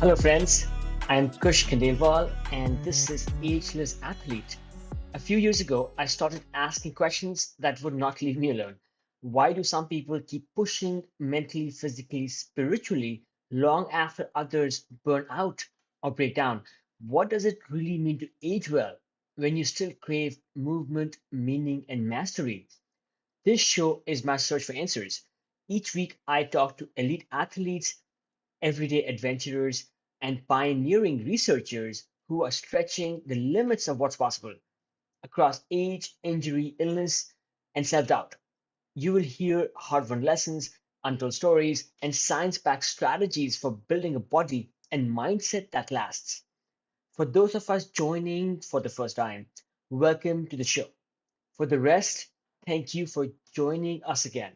Hello, friends. I'm Kush Khandelwal, and this is Ageless Athlete. A few years ago, I started asking questions that would not leave me alone. Why do some people keep pushing mentally, physically, spiritually long after others burn out or break down? What does it really mean to age well when you still crave movement, meaning, and mastery? This show is my search for answers. Each week, I talk to elite athletes, everyday adventurers, and pioneering researchers who are stretching the limits of what's possible across age, injury, illness, and self doubt. You will hear hard won lessons, untold stories, and science backed strategies for building a body and mindset that lasts. For those of us joining for the first time, welcome to the show. For the rest, thank you for joining us again.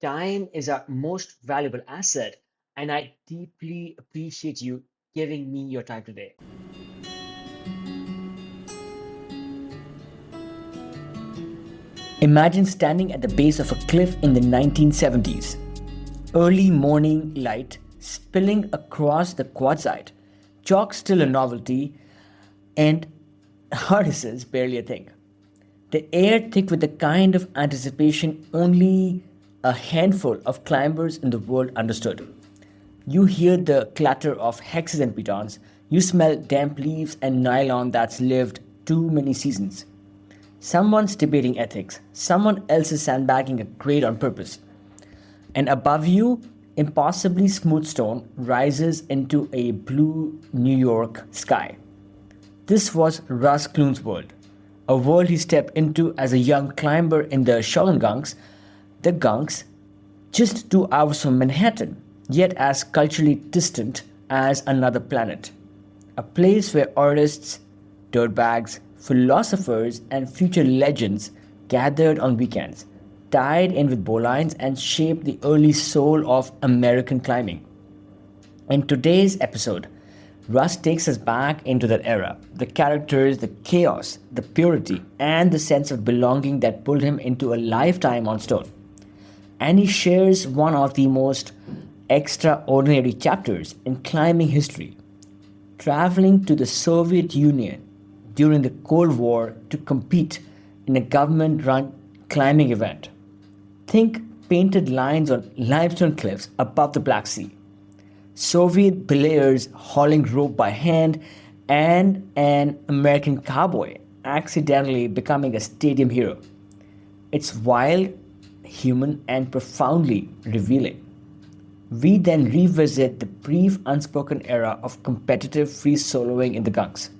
Time is our most valuable asset, and I deeply appreciate you giving me your time today. Imagine standing at the base of a cliff in the 1970s. Early morning light spilling across the quartzite, chalk still a novelty, and harnesses barely a thing. The air thick with the kind of anticipation only a handful of climbers in the world understood. You hear the clatter of hexes and pitons. You smell damp leaves and nylon that's lived too many seasons. Someone's debating ethics, someone else is sandbagging a grade on purpose. And above you, impossibly smooth stone rises into a blue New York sky. This was Russ Clune's world, a world he stepped into as a young climber in the Shawangunks, the Gunks, just 2 hours from Manhattan, yet as culturally distant as another planet. A place where artists, dirtbags, philosophers, and future legends gathered on weekends, tied in with bowlines, and shaped the early soul of American climbing. In today's episode, Russ takes us back into that era, the characters, the chaos, the purity, and the sense of belonging that pulled him into a lifetime on stone. And he shares one of the most extraordinary chapters in climbing history, traveling to the Soviet Union during the Cold War to compete in a government run climbing event. Think painted lines on limestone cliffs above the Black Sea, Soviet belayers hauling rope by hand, and an American cowboy accidentally becoming a stadium hero. It's wild, human, and profoundly revealing. We then revisit the brief unspoken era of competitive free soloing in the Gunks,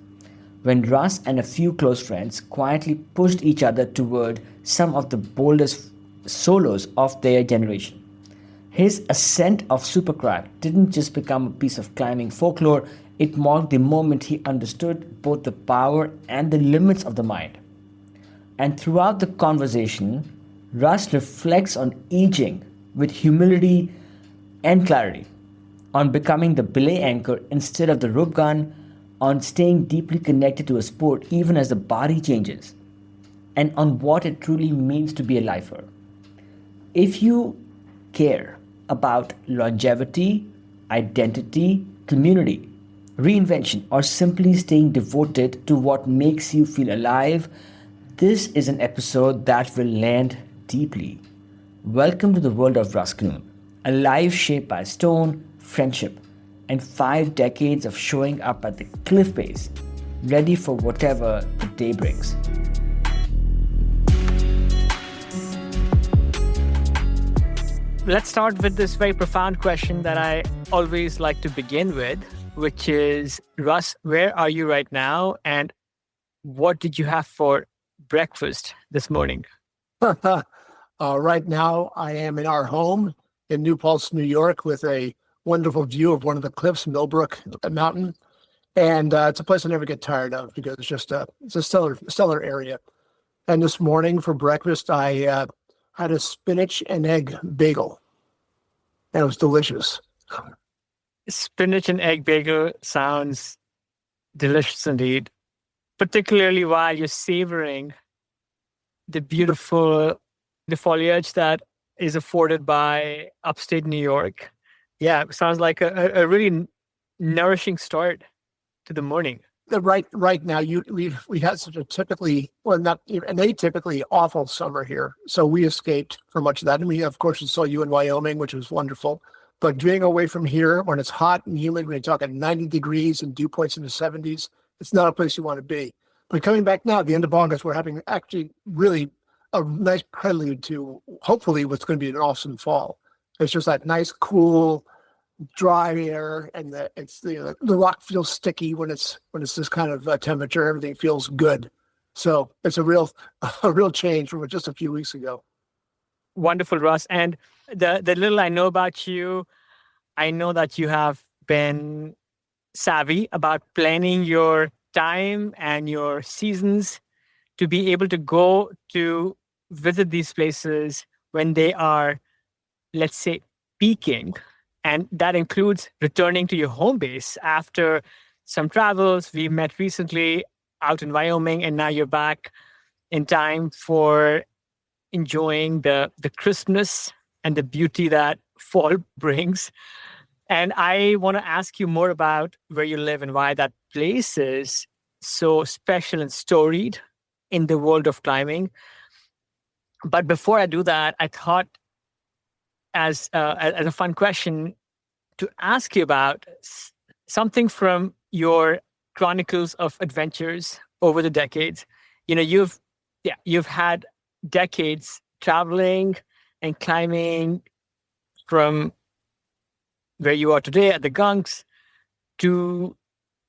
when Russ and a few close friends quietly pushed each other toward some of the boldest solos of their generation. His ascent of Supercrack didn't just become a piece of climbing folklore, it marked the moment he understood both the power and the limits of the mind. And throughout the conversation, Russ reflects on aging with humility and clarity, on becoming the belay anchor instead of the rope gun, on staying deeply connected to a sport even as the body changes, and on what it truly means to be a lifer. If you care about longevity, identity, community, reinvention, or simply staying devoted to what makes you feel alive, this is an episode that will land deeply. Welcome to the world of Russ Clune, a life shaped by stone, friendship, and 5 decades of showing up at the cliff base, ready for whatever the day brings. Let's start with this very profound question that I always like to begin with, which is, Russ, where are you right now? And what did you have for breakfast this morning? Right now, I am in our home in New Paltz, New York, with a wonderful view of one of the cliffs, Millbrook Mountain. And it's a place I never get tired of because it's a stellar area. And this morning for breakfast, I had a spinach and egg bagel, and it was delicious. Spinach and egg bagel sounds delicious indeed, particularly while you're savoring the foliage that is afforded by upstate New York. Yeah, it sounds like a really nourishing start to the morning. Right now, we had such a typically, well, not even an atypically awful summer here, so we escaped from much of that, and we of course saw you in Wyoming, which was wonderful. But being away from here when it's hot and humid, when you're talking 90 degrees and dew points in the 70s, it's not a place you want to be. But coming back now at the end of August, we're having actually really a nice prelude to hopefully what's going to be an awesome fall. It's just that nice, cool, dry air, and the rock feels sticky when it's this kind of temperature. Everything feels good, so it's a real change from just a few weeks ago. Wonderful, Russ. And the little I know about you, I know that you have been savvy about planning your time and your seasons to be able to go to visit these places when they are, let's say, peaking. And that includes returning to your home base after some travels. We met recently out in Wyoming, and now you're back in time for enjoying the crispness and the beauty that fall brings. And I want to ask you more about where you live and why that place is so special and storied in the world of climbing. But before I do that, I thought as a fun question to ask you about something from your chronicles of adventures over the decades. You know, you've had decades traveling and climbing from where you are today at the Gunks to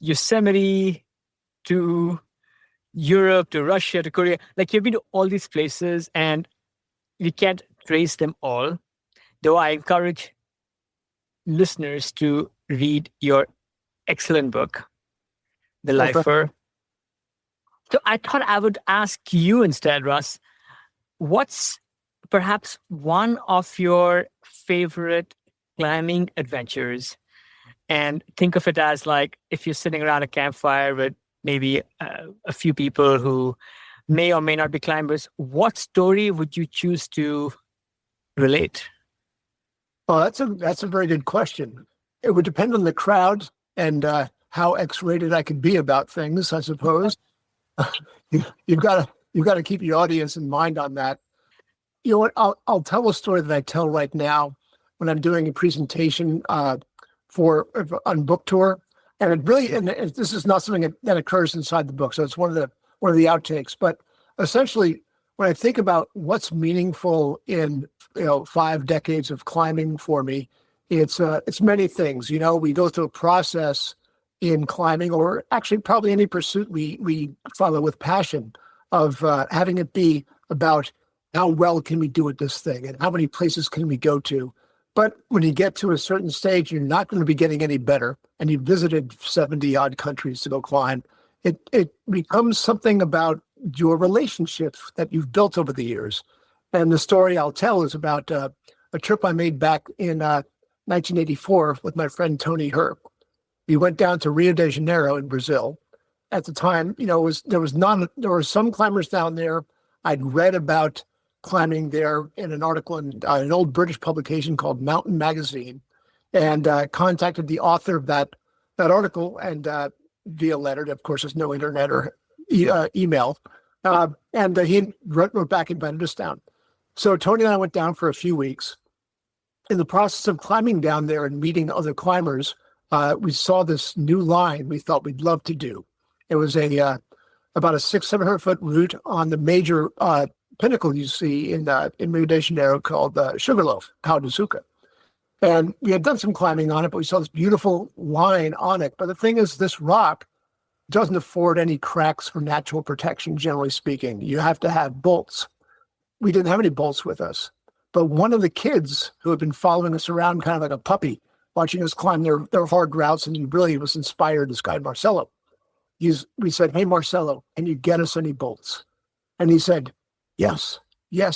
Yosemite to Europe to Russia to Korea. Like, you've been to all these places and you can't trace them all. Though I encourage listeners to read your excellent book, The Lifer. So I thought I would ask you instead, Russ, what's perhaps one of your favorite climbing adventures? And think of it as like if you're sitting around a campfire with maybe a few people who may or may not be climbers, what story would you choose to relate? Well, that's a very good question. It would depend on the crowd and how X-rated I could be about things, I suppose. You've got to keep your audience in mind on that. You know what? I'll tell a story that I tell right now when I'm doing a presentation on book tour, and this is not something that occurs inside the book, so it's one of the outtakes. But essentially, when I think about what's meaningful in 5 decades of climbing for me, it's many things. You know, we go through a process in climbing, or actually probably any pursuit we follow with passion, of having it be about how well can we do at this thing and how many places can we go to. But when you get to a certain stage, you're not going to be getting any better, and you've visited 70 odd countries to go climb. It becomes something about your relationships that you've built over the years. And the story I'll tell is about a trip I made back in 1984 with my friend Tony Herb. We went down to Rio de Janeiro in Brazil. At the time, there were some climbers down there. I'd read about climbing there in an article in an old British publication called Mountain Magazine, and contacted the author of that article, and via letter. Of course, there's no internet or email. And he wrote back and invited us down. So Tony and I went down for a few weeks. In the process of climbing down there and meeting other climbers, we saw this new line we thought we'd love to do. It was about a 600-700 foot route on the major pinnacle you see in Rio de Janeiro called Sugarloaf, Pau de Açúcar. And we had done some climbing on it, but we saw this beautiful line on it. But the thing is, this rock doesn't afford any cracks for natural protection, generally speaking. You have to have bolts. We didn't have any bolts with us. But one of the kids who had been following us around kind of like a puppy, watching us climb their hard routes, and he really was inspired, this guy, Marcelo. We said, "Hey, Marcelo, can you get us any bolts?" And he said, yes,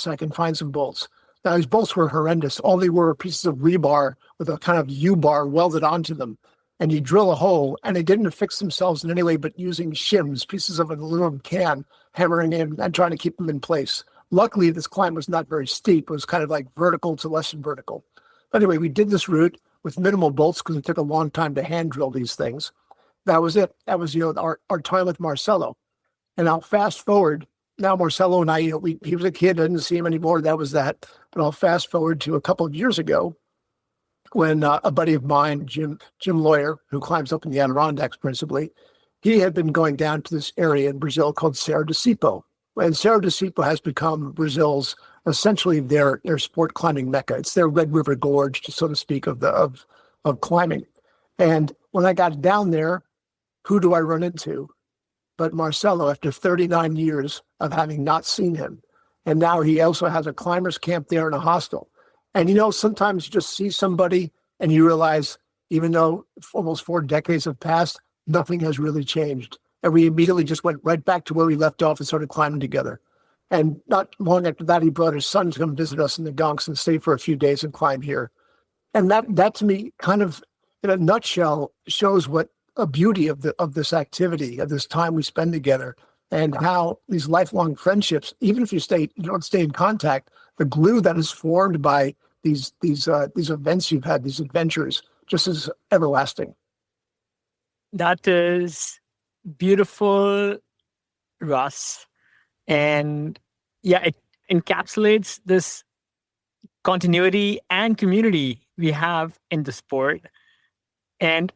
I can find some bolts. Now, his bolts were horrendous. All they were pieces of rebar with a kind of U-bar welded onto them. And you drill a hole, and they didn't affix themselves in any way but using shims, pieces of an aluminum can, hammering in and trying to keep them in place. Luckily, this climb was not very steep. It was kind of like vertical to less than vertical. But anyway, we did this route. with minimal bolts because it took a long time to hand drill these things. That was it. That was, our time with Marcelo. And I'll fast forward. Now Marcelo and I, he was a kid, I didn't see him anymore. That was that. But I'll fast forward to a couple of years ago when a buddy of mine, Jim Lawyer, who climbs up in the Adirondacks principally, he had been going down to this area in Brazil called Serra do Cipó. And Serra do Cipó has become Brazil's, essentially their sport climbing mecca. It's their Red River Gorge, so to speak, of climbing. And when I got down there, who do I run into but Marcelo after 39 years of having not seen him? And now he also has a climbers camp there and a hostel. And sometimes you just see somebody and you realize, even though almost 4 decades have passed, nothing has really changed. And we immediately just went right back to where we left off and started climbing together. And not long after that, he brought his son to come visit us in the Gunks and stay for a few days and climb here. And that to me, kind of in a nutshell, shows what a beauty of this activity, of this time we spend together, and how these lifelong friendships, even if you don't stay in contact, the glue that is formed by these events you've had, these adventures, just is everlasting. That is beautiful, Russ. And yeah, it encapsulates this continuity and community we have in the sport. And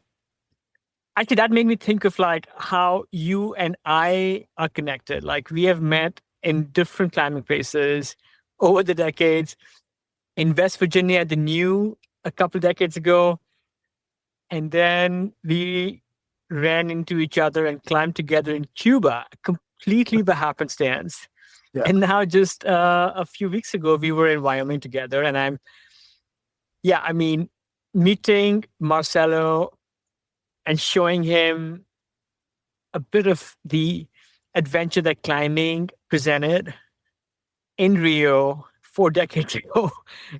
actually, that made me think of like how you and I are connected. Like we have met in different climbing places over the decades. In West Virginia at the New a couple of decades ago. And then we ran into each other and climbed together in Cuba, completely by happenstance. Yeah. And now just a few weeks ago, we were in Wyoming together. And meeting Marcelo and showing him a bit of the adventure that climbing presented in Rio 4 decades ago,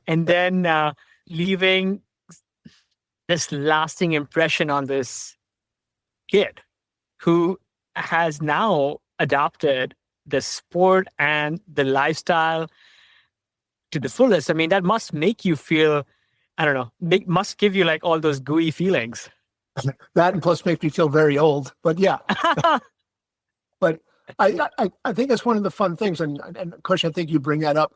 and then leaving this lasting impression on this kid who has now adopted the sport and the lifestyle to the fullest. I mean, that must make you feel, I don't know, must give you like all those gooey feelings. That and plus make me feel very old, but yeah. But I think that's one of the fun things. And Kush, I think you bring that up.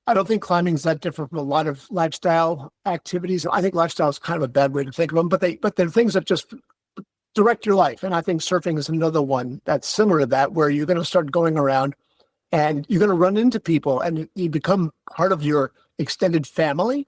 I don't think climbing is that different from a lot of lifestyle activities. I think lifestyle is kind of a bad way to think of them, but they're things that just direct your life. And I think surfing is another one that's similar to that, where you're going to start going around and you're going to run into people and you become part of your extended family.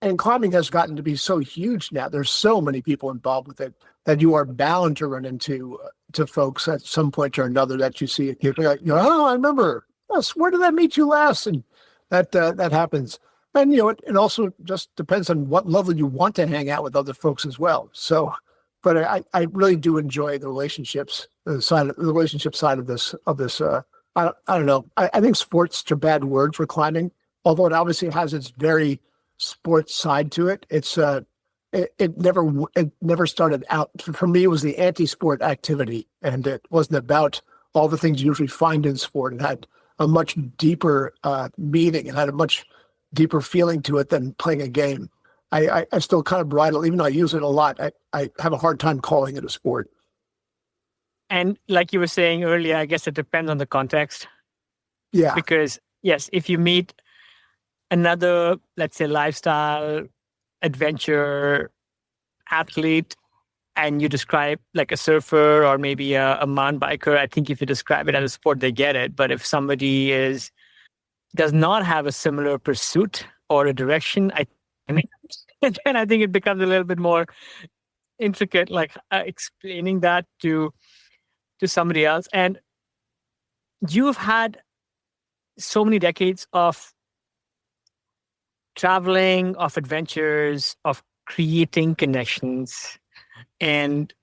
And climbing has gotten to be so huge now. There's so many people involved with it that you are bound to run into to folks at some point or another that you see. You're like, oh, I remember. Yes, where did I meet you last? And that happens. And it also just depends on what level you want to hang out with other folks as well. So, but I really do enjoy the relationship side of this. I don't know. I think sports are bad word for climbing, although it obviously has its very sports side to it. It never started out, for me. It was the anti-sport activity, and it wasn't about all the things you usually find in sport. It had a much deeper meaning. It had a much deeper feeling to it than playing a game. I still kind of bridle, even though I use it a lot. I have a hard time calling it a sport. And like you were saying earlier, I guess it depends on the context. Yeah. Because yes, if you meet another, let's say, lifestyle adventure athlete, and you describe like a surfer or maybe a mountain biker, I think if you describe it as a sport, they get it. But if somebody does not have a similar pursuit or a direction, then I think it becomes a little bit more intricate, like explaining that to somebody else. And you've had so many decades of traveling, of adventures, of creating connections. And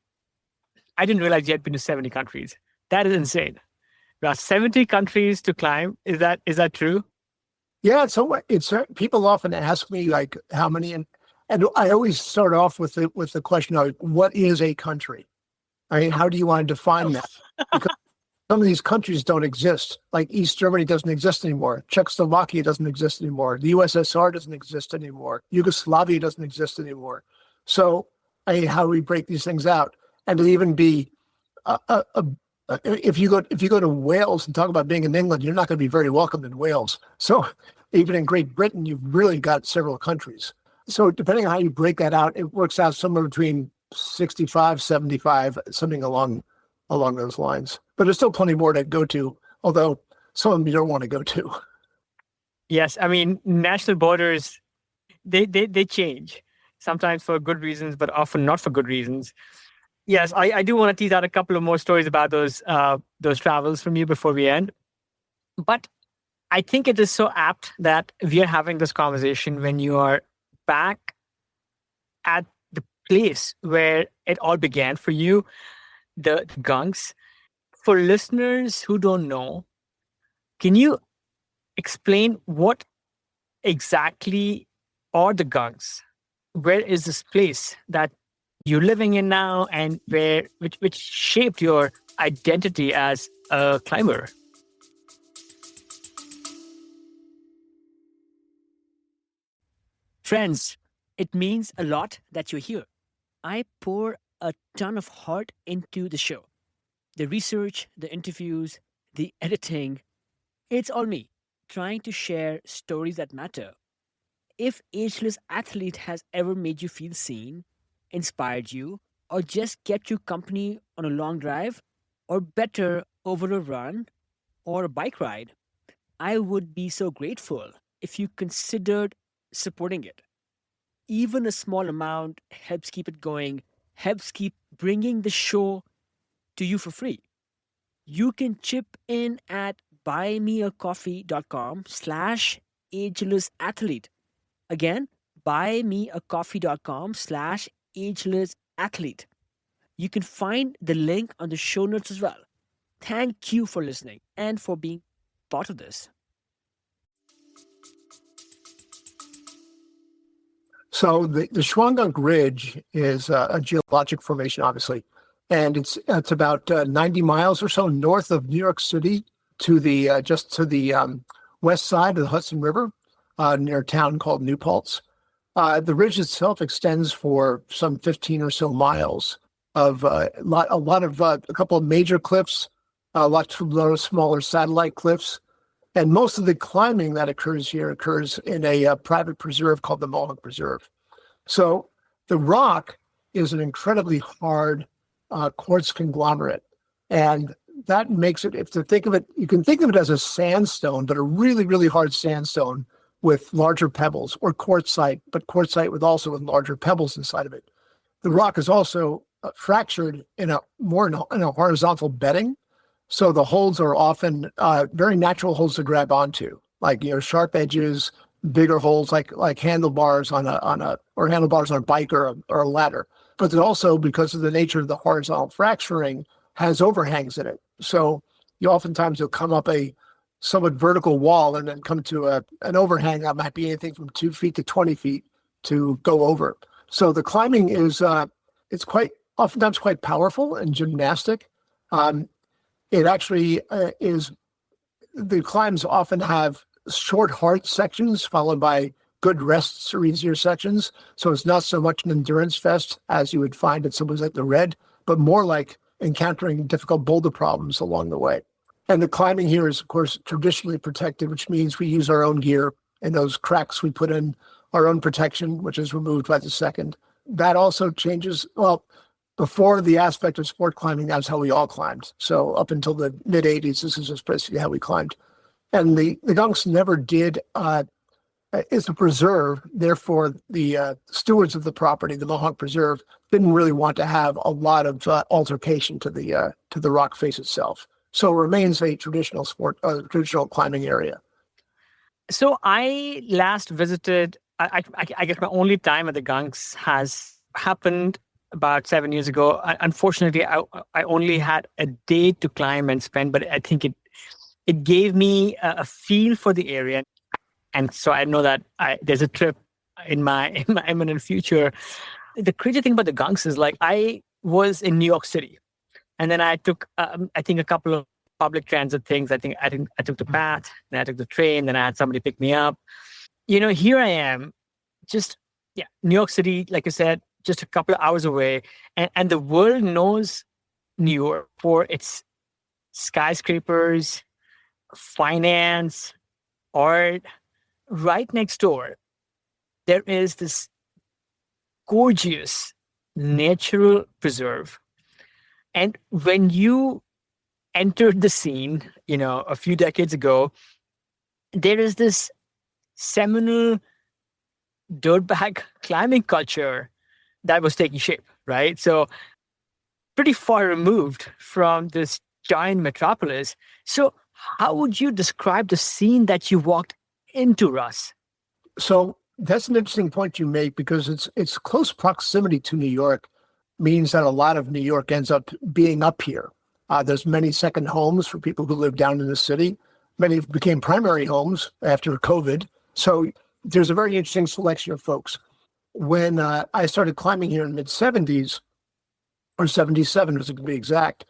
I didn't realize you had been to 70 countries. That is insane. There are 70 countries to climb. Is that true? Yeah. So it's people often ask me like how many, and I always start off with the question of what is a country? I mean, how do you want to define that? Some of these countries don't exist. Like East Germany doesn't exist anymore. Czechoslovakia doesn't exist anymore. The USSR doesn't exist anymore. Yugoslavia doesn't exist anymore. So, how do we break these things out? And to even be, if you go to Wales and talk about being in England, you're not going to be very welcome in Wales. So, even in Great Britain, you've really got several countries. So, depending on how you break that out, it works out somewhere between 65, 75, something along those lines. But there's still plenty more to go to, although some of them you don't want to go to. Yes, I mean, national borders, they change, sometimes for good reasons, but often not for good reasons. Yes, I do want to tease out a couple of more stories about those travels from you before we end. But I think it is so apt that we are having this conversation when you are back at the place where it all began for you, the Gunks. For listeners who don't know, can you explain what exactly are the Gunks? Where is this place that you're living in now, and which shaped your identity as a climber? Friends, it means a lot that you're here. I pour a ton of heart into the show. The research, the interviews, the editing. It's all me, trying to share stories that matter. If Ageless Athlete has ever made you feel seen, inspired you, or just kept you company on a long drive, or better, over a run or a bike ride, I would be so grateful if you considered supporting it. Even a small amount helps keep it going, helps keep bringing the show to you for free. You can chip in at buymeacoffee.com/agelessathlete. Again, buymeacoffee.com/agelessathlete. You can find the link on the show notes as well. Thank you for listening and for being part of this. So the Shawangunk Ridge is a geologic formation, obviously, and it's about 90 miles or so north of New York City to the just to the west side of the Hudson River, near a town called New Paltz. The ridge itself extends for some 15 or so miles of a couple of major cliffs, a lot of smaller satellite cliffs, and most of the climbing that occurs here occurs in a private preserve called the Mohawk Preserve. So the rock is an incredibly hard quartz conglomerate, and that makes it, if to think of it, you can think of it as a sandstone, but a really, really hard sandstone with larger pebbles, or quartzite, but quartzite with larger pebbles inside of it. The rock is also fractured in a horizontal bedding, so the holes are often very natural holes to grab onto, like sharp edges, bigger holes like handlebars on a bike or a ladder. But it also, because of the nature of the horizontal fracturing, has overhangs in it. So you'll come up a somewhat vertical wall and then come to an overhang that might be anything from 2 feet to 20 feet to go over. So the climbing is it's oftentimes quite powerful and gymnastic. It actually is. The climbs often have short, hard sections followed by good rests or easier sections. So it's not so much an endurance fest as you would find at someplace like the Red, but more like encountering difficult boulder problems along the way. And the climbing here is, of course, traditionally protected, which means we use our own gear, and those cracks we put in our own protection, which is removed by the second. That also changes. Well, before the aspect of sport climbing, that's how we all climbed. So up until the mid 80s, this is just basically how we climbed. And the Gunks never did, it's a preserve. Therefore, the stewards of the property, the Mohawk Preserve, didn't really want to have a lot of altercation to the rock face itself. So it remains a traditional climbing area. So I last visited, I guess my only time at the Gunks has happened about 7 years ago. Unfortunately, I only had a day to climb and spend, but I think it gave me a feel for the area. And so I know that there's a trip in my imminent future. The crazy thing about the Gunks is, like, I was in New York City, and then I took, I think, a couple of public transit things. I think I took the path, then I took the train, then I had somebody pick me up. Here I am, just yeah, New York City, like I said, just a couple of hours away, and the world knows New York for its skyscrapers, finance, art. Right next door, there is this gorgeous natural preserve. And when you entered the scene, a few decades ago, there is this seminal dirtbag climbing culture that was taking shape, right? So pretty far removed from this giant metropolis. So how would you describe the scene that you walked into, Russ? So that's an interesting point you make because it's close proximity to New York means that a lot of New York ends up being up here. There's many second homes for people who live down in the city. Many became primary homes after COVID. So there's a very interesting selection of folks. When I started climbing here in the mid-70s, or 77 to be exact,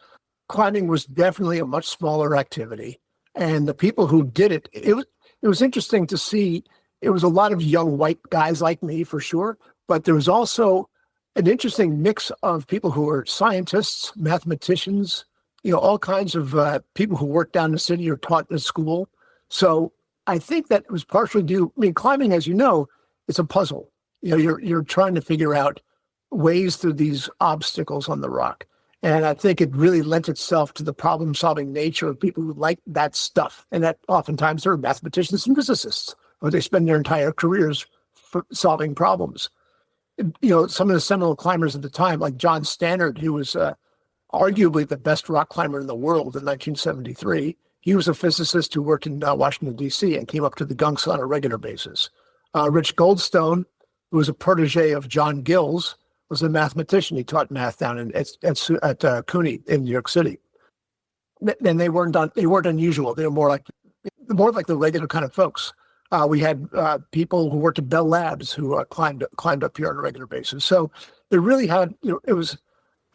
climbing was definitely a much smaller activity. And the people who did it, it was interesting to see. It was a lot of young white guys like me, for sure. But there was also an interesting mix of people who were scientists, mathematicians, all kinds of people who worked down in the city or taught in the school. So I think that it was partially due. I mean, climbing, as you know, it's a puzzle. You're trying to figure out ways through these obstacles on the rock. And I think it really lent itself to the problem-solving nature of people who like that stuff. And that oftentimes they're mathematicians and physicists, or they spend their entire careers solving problems. Some of the seminal climbers at the time, like John Stannard, who was arguably the best rock climber in the world in 1973, he was a physicist who worked in Washington, D.C. and came up to the Gunks on a regular basis. Rich Goldstone, who was a protege of John Gills, was a mathematician. He taught math down at CUNY in New York City. And they weren't unusual. They were more like the regular kind of folks. We had people who worked at Bell Labs who climbed up here on a regular basis. So they really had, it was,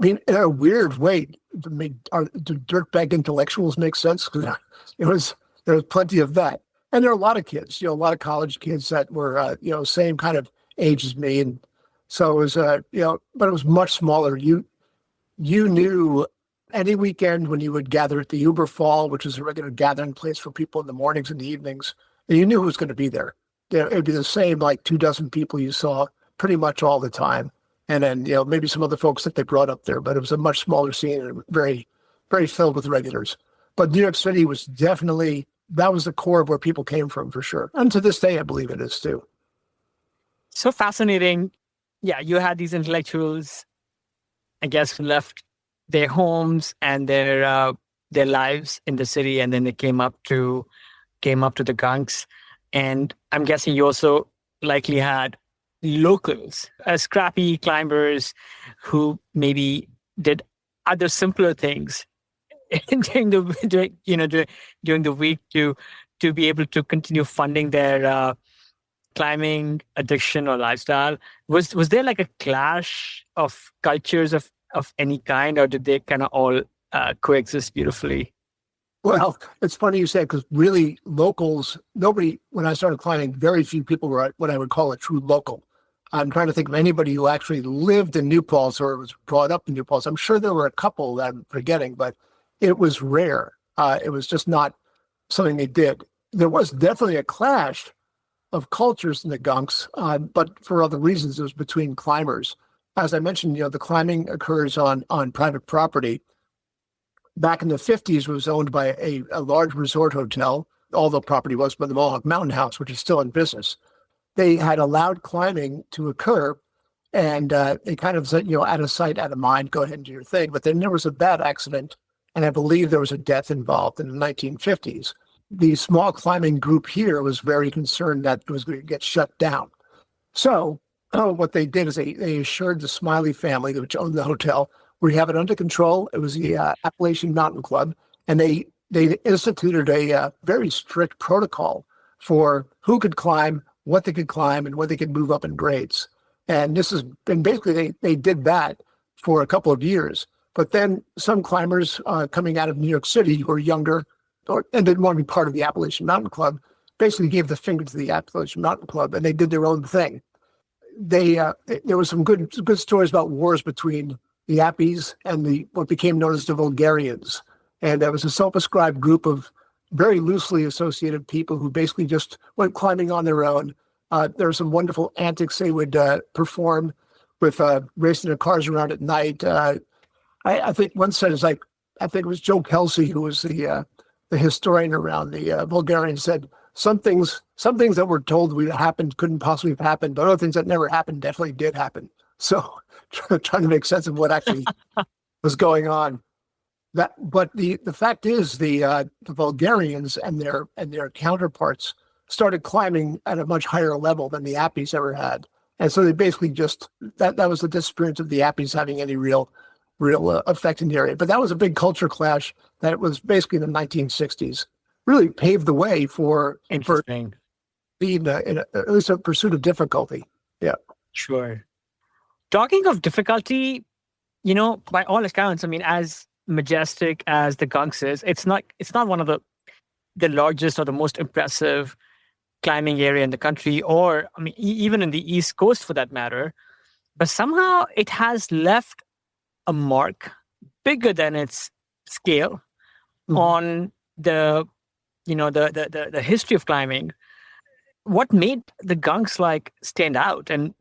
in a weird way, do dirtbag intellectuals make sense? Because there was plenty of that. And there are a lot of kids, a lot of college kids that were, same kind of age as me. And so it was, but it was much smaller. You knew any weekend when you would gather at the Uberfall, which is a regular gathering place for people in the mornings and the evenings, and you knew who was going to be there. It would be the same, like 24 people you saw pretty much all the time. And then, maybe some other folks that they brought up there, but it was a much smaller scene and very, very filled with regulars. But New York City was definitely, that was the core of where people came from, for sure. And to this day, I believe it is too. So fascinating. Yeah, you had these intellectuals, I guess, who left their homes and their lives in the city, and then they came up to the Gunks. And I'm guessing you also likely had locals, scrappy climbers who maybe did other simpler things during the week to be able to continue funding their climbing addiction or lifestyle. Was there like a clash of cultures of any kind, or did they kind of all coexist beautifully? Well, it's funny you say, because really locals, when I started climbing, very few people were what I would call a true local. I'm trying to think of anybody who actually lived in New Paltz or was brought up in New Paltz. I'm sure there were a couple that I'm forgetting, but it was rare. It was just not something they did. There was definitely a clash of cultures in the Gunks, but for other reasons. It was between climbers. As I mentioned, the climbing occurs on private property. Back in the 50s, it was owned by a large resort hotel, although property was by the Mohawk Mountain House, which is still in business. They had allowed climbing to occur, and they kind of said, out of sight, out of mind, go ahead and do your thing. But then there was a bad accident, and I believe there was a death involved in the 1950s. The small climbing group here was very concerned that it was going to get shut down. So what they did is they assured the Smiley family, which owned the hotel, we have it under control. It was the Appalachian Mountain Club, and they instituted a very strict protocol for who could climb, what they could climb, and when they could move up in grades. And basically they did that for a couple of years. But then some climbers coming out of New York City who were younger and didn't want to be part of the Appalachian Mountain Club basically gave the finger to the Appalachian Mountain Club, and they did their own thing. There was some good stories about wars between the Appies and what became known as the Bulgarians. And there was a self-ascribed group of very loosely associated people who basically just went climbing on their own. There were some wonderful antics they would perform with racing their cars around at night. I think one said is like, I think it was Joe Kelsey, who was the historian around the Bulgarian, said some things that were told would happen couldn't possibly have happened, but other things that never happened definitely did happen. So trying to make sense of what actually was going on. But the fact is the Bulgarians and their counterparts started climbing at a much higher level than the Appies ever had, and so they basically just that was the disappearance of the Appies having any real effect in the area. But that was a big culture clash that was basically in the 1960s. Really paved the way for being at least a pursuit of difficulty. Yeah, sure. Talking of difficulty, by all accounts, I mean, as majestic as the Gunks is, it's not one of the largest or the most impressive climbing area in the country, or I mean, even in the East Coast for that matter. But somehow it has left a mark bigger than its scale on the history of climbing. What made the Gunks stand out, and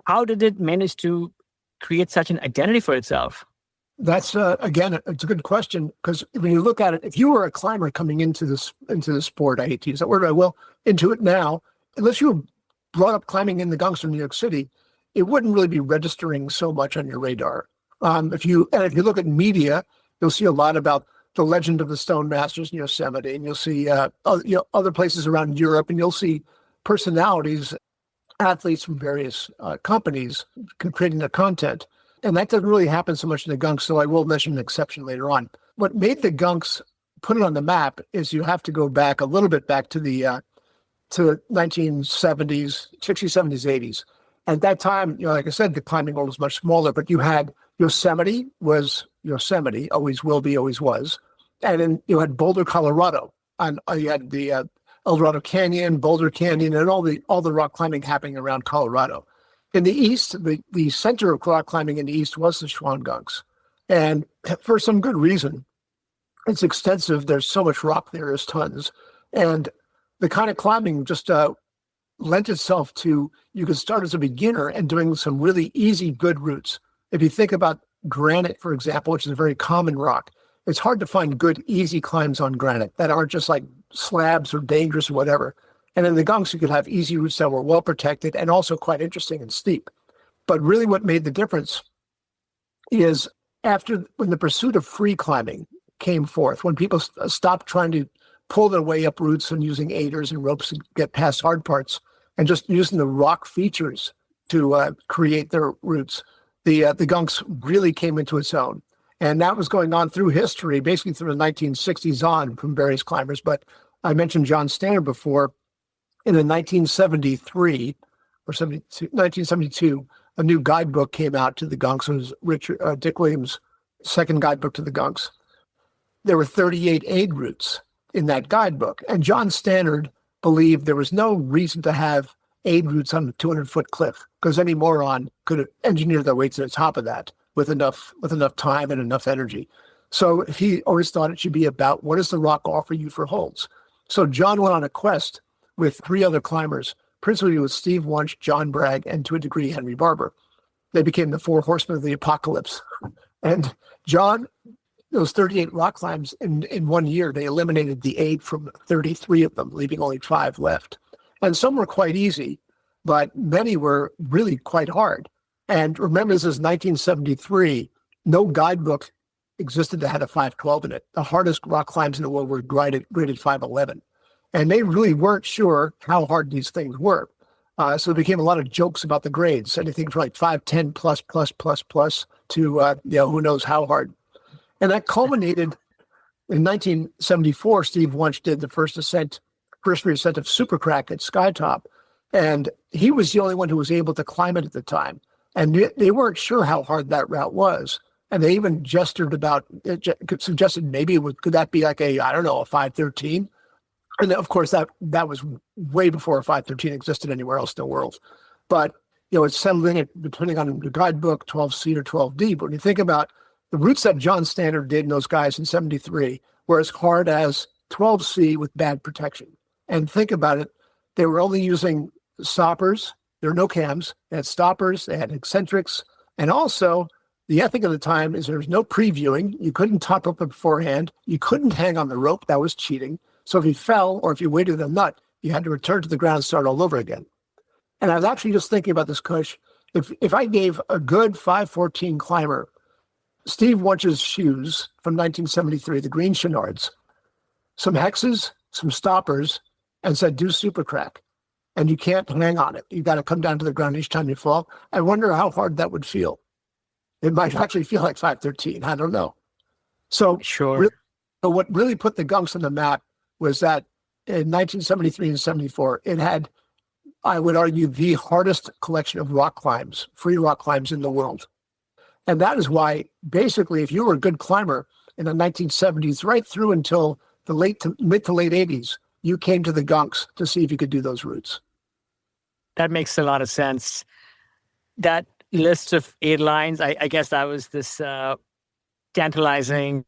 how did it manage to create such an identity for itself? That's again, it's a good question, because when you look at it, if you were a climber coming into the sport, I hate to use that word, I will, into it now, unless you were brought up climbing in the Gunks in New York City, it wouldn't really be registering so much on your radar. If you look at media, you'll see a lot about the legend of the Stone Masters in Yosemite, and you'll see other places around Europe, and you'll see personalities, athletes from various companies creating their content. And that doesn't really happen so much in the Gunks, so I will mention an exception later on. What made the Gunks put it on the map is you have to go back a little bit back to the 1970s, 60s, 70s, 80s. At that time, like I said, the climbing world was much smaller, but you had Yosemite was Yosemite, always will be, always was. And then you had Boulder, Colorado, and you had the El Dorado Canyon, Boulder Canyon, and all the rock climbing happening around Colorado. In the east, the center of rock climbing in the east was the Shawangunks, and for some good reason. It's extensive. There's so much rock there, there's tons, and the kind of climbing just lent itself to, you could start as a beginner and doing some really easy, good routes. If you think about granite, for example, which is a very common rock, it's hard to find good, easy climbs on granite that aren't just like slabs or dangerous or whatever. And in the Gunks, you could have easy routes that were well protected and also quite interesting and steep. But really what made the difference is when the pursuit of free climbing came forth, when people stopped trying to pull their way up routes and using aiders and ropes to get past hard parts and just using the rock features to create their routes, the Gunks really came into its own. And that was going on through history, basically through the 1960s on from various climbers. But I mentioned John Stannard before. In 1973 or 1972, a new guidebook came out to the Gunks. It was Dick Williams' second guidebook to the Gunks. There were 38 aid routes in that guidebook. And John Stannard believed there was no reason to have aid routes on a 200-foot cliff, because any moron could engineer their way to the top of that with enough time and enough energy. So he always thought it should be about, what does the rock offer you for holds? So John went on a quest with 3 other climbers, principally with Steve Wunsch, John Bragg, and to a degree, Henry Barber. They became the 4 horsemen of the apocalypse. And John, those 38 rock climbs in 1 year, they eliminated the aid from 33 of them, leaving only 5 left. And some were quite easy, but many were really quite hard. And remember, this is 1973. No guidebook existed that had a 512 in it. The hardest rock climbs in the world were graded 511. And they really weren't sure how hard these things were. So there became a lot of jokes about the grades, anything from like 510 plus to who knows how hard. And that culminated in 1974. Steve Wunsch did the first ascent of Supercrack at Skytop. And he was the only one who was able to climb it at the time. And they weren't sure how hard that route was. And they even suggested maybe could that be like a 513? And of course that was way before a 513 existed anywhere else in the world. But it's settling it depending on the guidebook, 12C or 12D. But when you think about the routes that John Standard did and those guys in 73 were as hard as 12C with bad protection. And think about it, they were only using stoppers. There were no cams. They had stoppers, they had eccentrics, and also the ethic of the time is there was no previewing. You couldn't top up beforehand. You couldn't hang on the rope. That was cheating. So if you fell or if you weighted a nut, you had to return to the ground and start all over again. And I was actually just thinking about this, Kush. If I gave a good 514 climber Steve Wunsch's shoes from 1973, the green Chenards, some hexes, some stoppers, and said, do super crack. And you can't hang on it. You got to come down to the ground each time you fall. I wonder how hard that would feel. It might actually feel like 513. I don't know. So, Sure. So what really put the Gunks on the map was that in 1973 and 74, it had, I would argue, the hardest collection of rock climbs, free rock climbs in the world. And that is why, basically, if you were a good climber in the 1970s, right through until the mid to late 80s, you came to the Gunks to see if you could do those routes. That makes a lot of sense. That list of 8 lines, I guess that was this tantalizing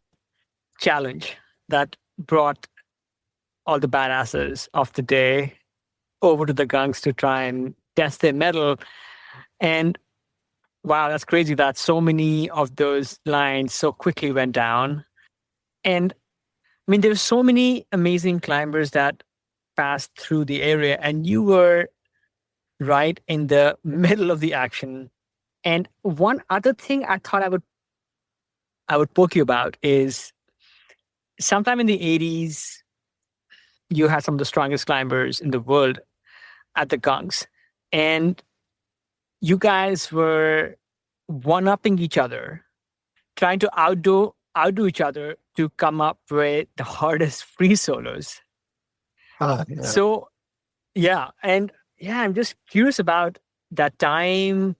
challenge that brought all the badasses of the day over to the Gunks to try and test their mettle. And wow, that's crazy that so many of those lines so quickly went down. And I mean, there's so many amazing climbers that passed through the area, and you were right in the middle of the action. And one other thing I thought I would poke you about is sometime in the 80s, you had some of the strongest climbers in the world at the Gunks. And you guys were one-upping each other, trying to outdo each other to come up with the hardest free solos. Yeah. So, I'm just curious about that time.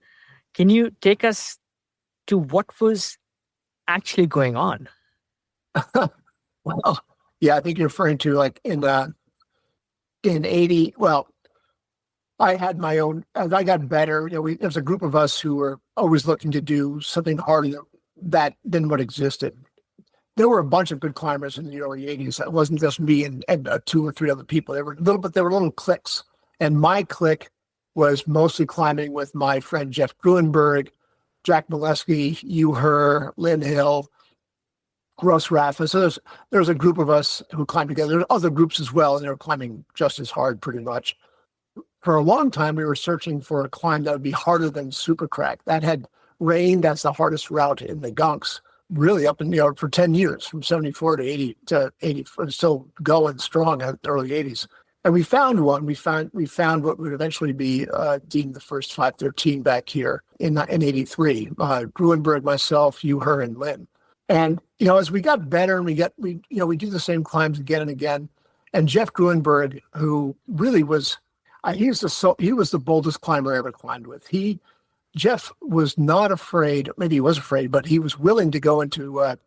Can you take us to what was actually going on? Well, yeah, I think you're referring to like in 80. Well, I had my own, as I got better, there's a group of us who were always looking to do something harder than what existed. There were a bunch of good climbers in the early 80s. It wasn't just me and 2 or 3 other people. There were little cliques. And my clique was mostly climbing with my friend Jeff Gruenberg, Jack Molesky, Her, Lynn Hill, Russ Rafa. So there's a group of us who climbed together. There were other groups as well, and they were climbing just as hard pretty much. For a long time, we were searching for a climb that would be harder than Supercrack. That had reigned as the hardest route in the Gunks, really up in for 10 years, from 74 to 80, still going strong in the early 80s. And we found one. We found what would eventually be deemed the first 513 back here in 83. Gruenberg, myself, Her, and Lynn. And as we got better, and we do the same climbs again and again. And Jeff Gruenberg, who really was, he was the boldest climber I ever climbed with. Jeff was not afraid. Maybe he was afraid, but he was willing to go into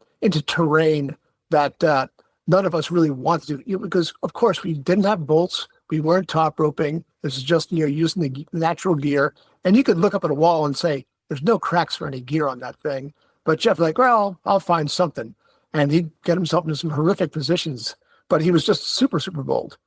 terrain that none of us really wanted to, because of course we didn't have bolts. We weren't top roping. This is just using the natural gear. And you could look up at a wall and say, there's no cracks for any gear on that thing. But Jeff was like, well, I'll find something. And he'd get himself into some horrific positions. But he was just super, super bold.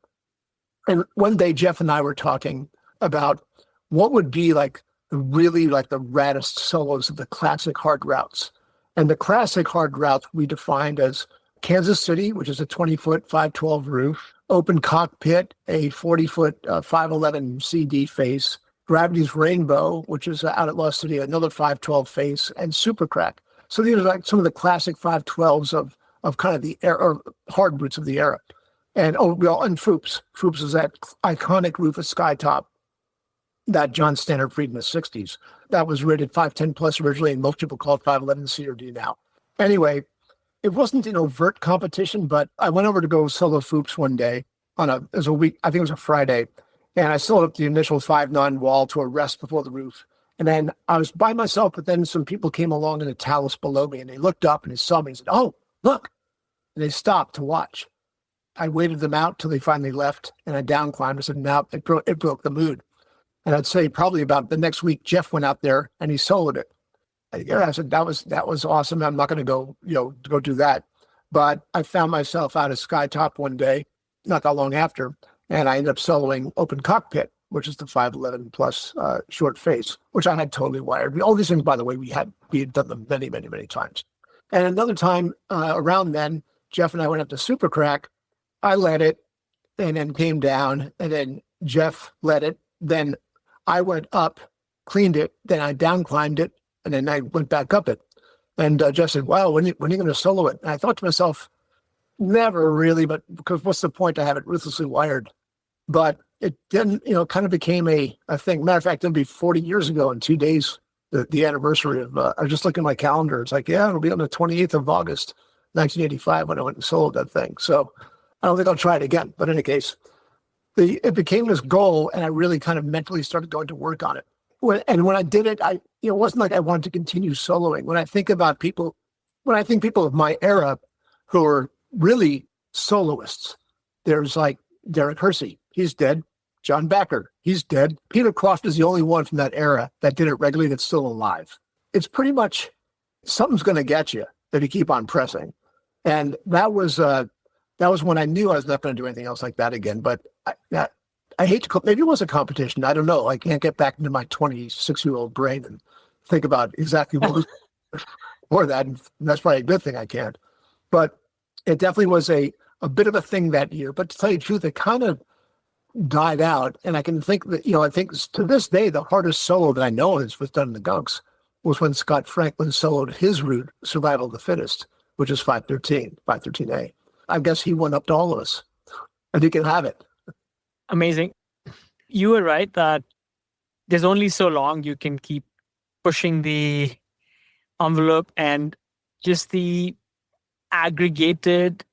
And one day, Jeff and I were talking about what would be like the raddest solos of the classic hard routes. And the classic hard routes we defined as Kansas City, which is a 20-foot 512 roof, open cockpit, a 40-foot 511 CD face, Gravity's Rainbow, which is out at Lost City, another 512 face, and Supercrack. So these are like some of the classic 512s of kind of the or hard routes of the era. And and Foops. Foops is that iconic roof of Skytop that John Standard freed in the 60s. That was rated 510 plus originally, and most people call it 511 C or D now. Anyway, it wasn't an overt competition, but I went over to go solo Foops one day it was a week, I think it was a Friday, and I soloed up the initial 5-9 wall to a rest before the roof. And then I was by myself, but then some people came along in the talus below me and they looked up and they saw me and said, "Oh, look." And they stopped to watch. I waited them out till they finally left and I down climbed. I said, "Now it broke the mood." And I'd say probably about the next week, Jeff went out there and he soloed it. I said, that was awesome. I'm not going to go, to go do that. But I found myself out at Skytop one day, not that long after, and I ended up soloing Open Cockpit, which is the 511 plus short face, which I had totally wired. All these things, by the way, we had done them many, many, many times. And another time around then, Jeff and I went up to Super Crack. I led it and then came down, and then Jeff led it. Then I went up, cleaned it, then I down climbed it, and then I went back up it. And Jeff said, "Wow, when are you going to solo it?" And I thought to myself, never really, but because what's the point? I have it ruthlessly wired. But it then, kind of became a thing. Matter of fact, it'll be 40 years ago in 2 days, the anniversary of, I was just looking at my calendar. It's like, yeah, it'll be on the 28th of August, 1985 when I went and soloed that thing. So I don't think I'll try it again. But in any case, it became this goal, and I really kind of mentally started going to work on it. And when I did it, it wasn't like I wanted to continue soloing. When I think people of my era who are really soloists, there's like Derek Hersey, he's dead. John Backer, he's dead. Peter Croft is the only one from that era that did it regularly that's still alive. It's pretty much something's going to get you if you keep on pressing. And that was when I knew I was not going to do anything else like that again. But I hate to, maybe it was a competition. I don't know. I can't get back into my 26-year-old brain and think about exactly what was for that. And that's probably a good thing I can't. But it definitely was a bit of a thing that year. But to tell you the truth, it kind of died out. And I can think that, I think to this day, the hardest solo that I know was done in the Gunks was when Scott Franklin soloed his route, Survival of the Fittest, which is 513A. I guess he went up to all of us, and he can have it. Amazing. You were right that there's only so long you can keep pushing the envelope, and just the aggregated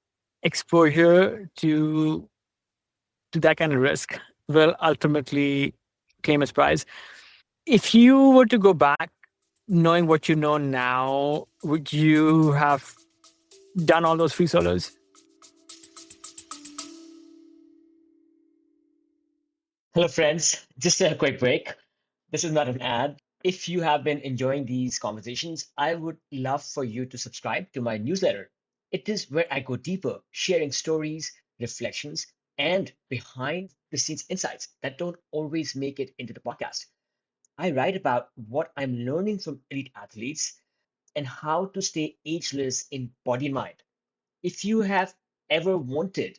exposure to that kind of risk will ultimately claim its prize. If you were to go back, knowing what you know now, would you have done all those free solos? Hello, friends. Just a quick break. This is not an ad. If you have been enjoying these conversations, I would love for you to subscribe to my newsletter. It is where I go deeper, sharing stories, reflections, and behind the scenes insights that don't always make it into the podcast. I write about what I'm learning from elite athletes and how to stay ageless in body and mind. If you have ever wanted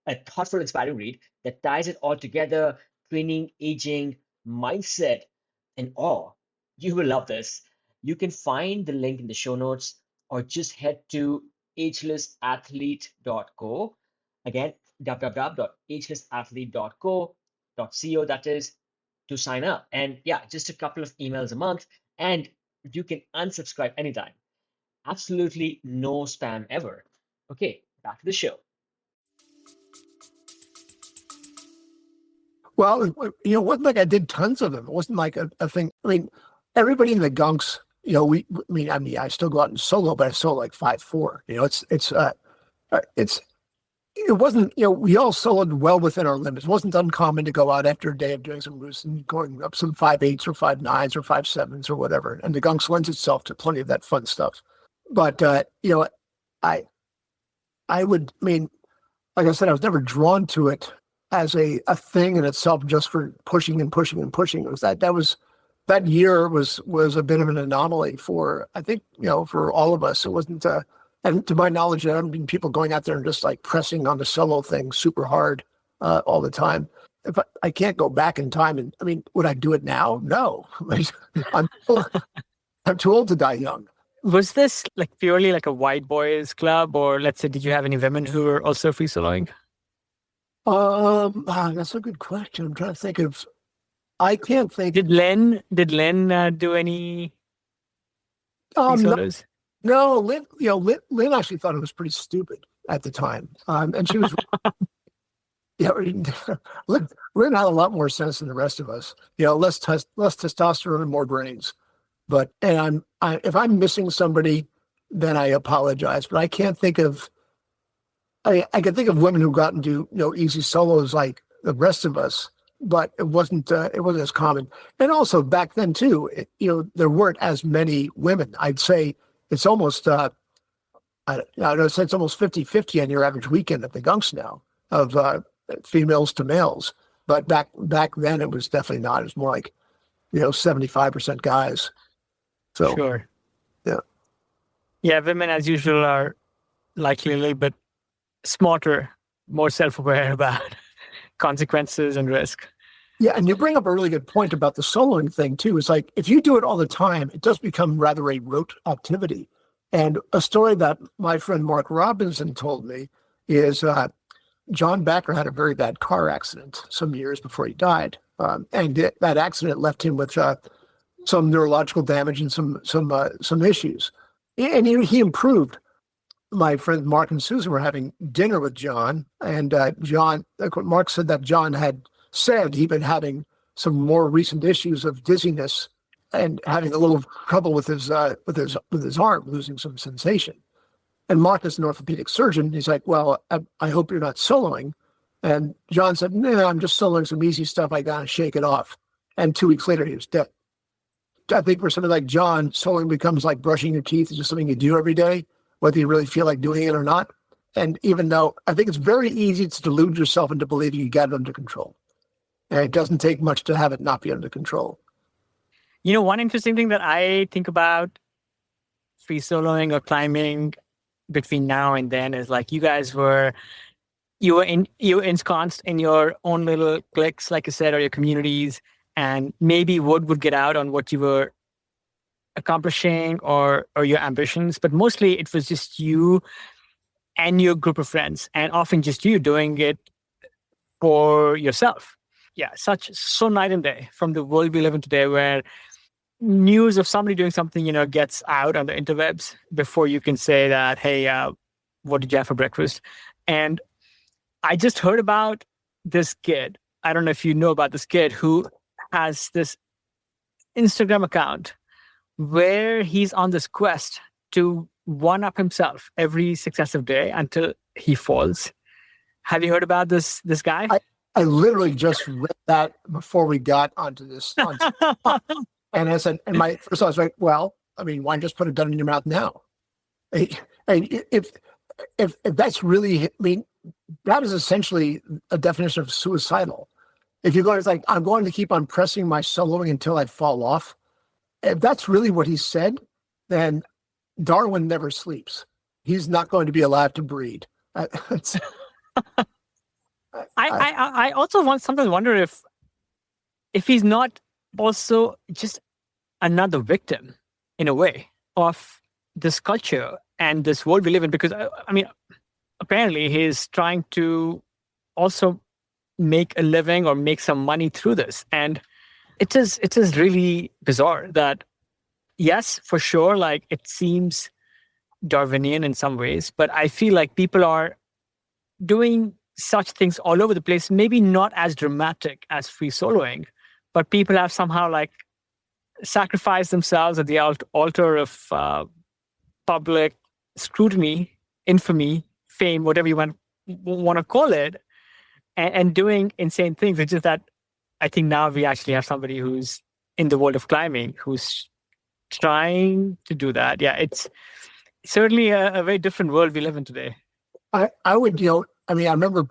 a thoughtful, inspiring read that ties it all together, training, aging, mindset, and awe. You will love this. You can find the link in the show notes or just head to agelessathlete.co. Again, www.agelessathlete.co, that is, to sign up. And yeah, just a couple of emails a month, and you can unsubscribe anytime. Absolutely no spam ever. Okay, back to the show. Well, it wasn't like I did tons of them. It wasn't like a thing. I mean, everybody in the Gunks, I still go out and solo, but I solo like 5'4". It wasn't, we all soloed well within our limits. It wasn't uncommon to go out after a day of doing some routes and going up some 5'8s or 5'9s or 5'7s or whatever. And the Gunks lends itself to plenty of that fun stuff. But, I like I said, I was never drawn to it as a thing in itself, just for pushing and pushing and pushing. It was that year was a bit of an anomaly for, I think, for all of us. It wasn't, and to my knowledge, there haven't been people going out there and just like pressing on the solo thing super hard all the time. If I can't go back in time, and would I do it now? No, I'm too old to die young. Was this like purely like a white boys club, or let's say, did you have any women who were also free soloing? That's a good question. I'm trying to think of. I can't think. Did Len do any free solos? No, Lynn actually thought it was pretty stupid at the time, and she was Yeah, look, we're not a lot more sense than the rest of us. Less testosterone and more brains. But if I'm missing somebody, then I apologize. But I can't think of. I can think of women who got into easy solos like the rest of us, but it wasn't as common. And also back then too, there weren't as many women. I'd say it's almost I don't say it's almost 50-50 on your average weekend at the Gunks now of females to males. But back then it was definitely not. It was more like 75% guys. So Sure. yeah. Yeah, women as usual are likely a little bit smarter, more self-aware about consequences and risk. Yeah, and you bring up a really good point about the soloing thing too. It's like if you do it all the time, it does become rather a rote activity. And a story that my friend Mark Robinson told me is John Backer had a very bad car accident some years before he died, and that accident left him with some neurological damage and some issues. And he improved. My friend Mark and Susan were having dinner with John, and Mark said that John had said he'd been having some more recent issues of dizziness and having a little trouble with his arm, losing some sensation. And Mark is an orthopedic surgeon. He's like, well, I hope you're not soloing. And John said, no, I'm just soloing some easy stuff. I got to shake it off. And 2 weeks later, he was dead. I think for somebody like John, soloing becomes like brushing your teeth. It's just something you do every day, whether you really feel like doing it or not. And even though I think it's very easy to delude yourself into believing you got it under control. And it doesn't take much to have it not be under control. One interesting thing that I think about free soloing or climbing between now and then is like you were ensconced in your own little cliques, like I said, or your communities, and maybe word would get out on what you were accomplishing or your ambitions, but mostly it was just you and your group of friends, and often just you doing it for yourself. Yeah, so night and day from the world we live in today, where news of somebody doing something, gets out on the interwebs before you can say that, hey, what did you have for breakfast? And I just heard about this kid. I don't know if you know about this kid who has this Instagram account where he's on this quest to one-up himself every successive day until he falls. Have you heard about this guy? I literally just read that before we got onto this. And I said, and my first thought was like, well, I mean, why just put a gun in your mouth now? And if that's really, I mean, that is essentially a definition of suicidal. If you're going, it's like, I'm going to keep on pressing my soloing until I fall off. If that's really what he said, then Darwin never sleeps. He's not going to be allowed to breed. I also sometimes wonder if he's not also just another victim in a way of this culture and this world we live in, because I mean, apparently he's trying to also make a living or make some money through this. And it is really bizarre that, yes, for sure, like it seems Darwinian in some ways, but I feel like people are doing such things all over the place, maybe not as dramatic as free soloing, but people have somehow like sacrificed themselves at the altar of public scrutiny, infamy, fame, whatever you want to call it, and doing insane things. It's just that I think now we actually have somebody who's in the world of climbing who's trying to do that. Yeah, it's certainly a very different world we live in today. I would, I mean, I remember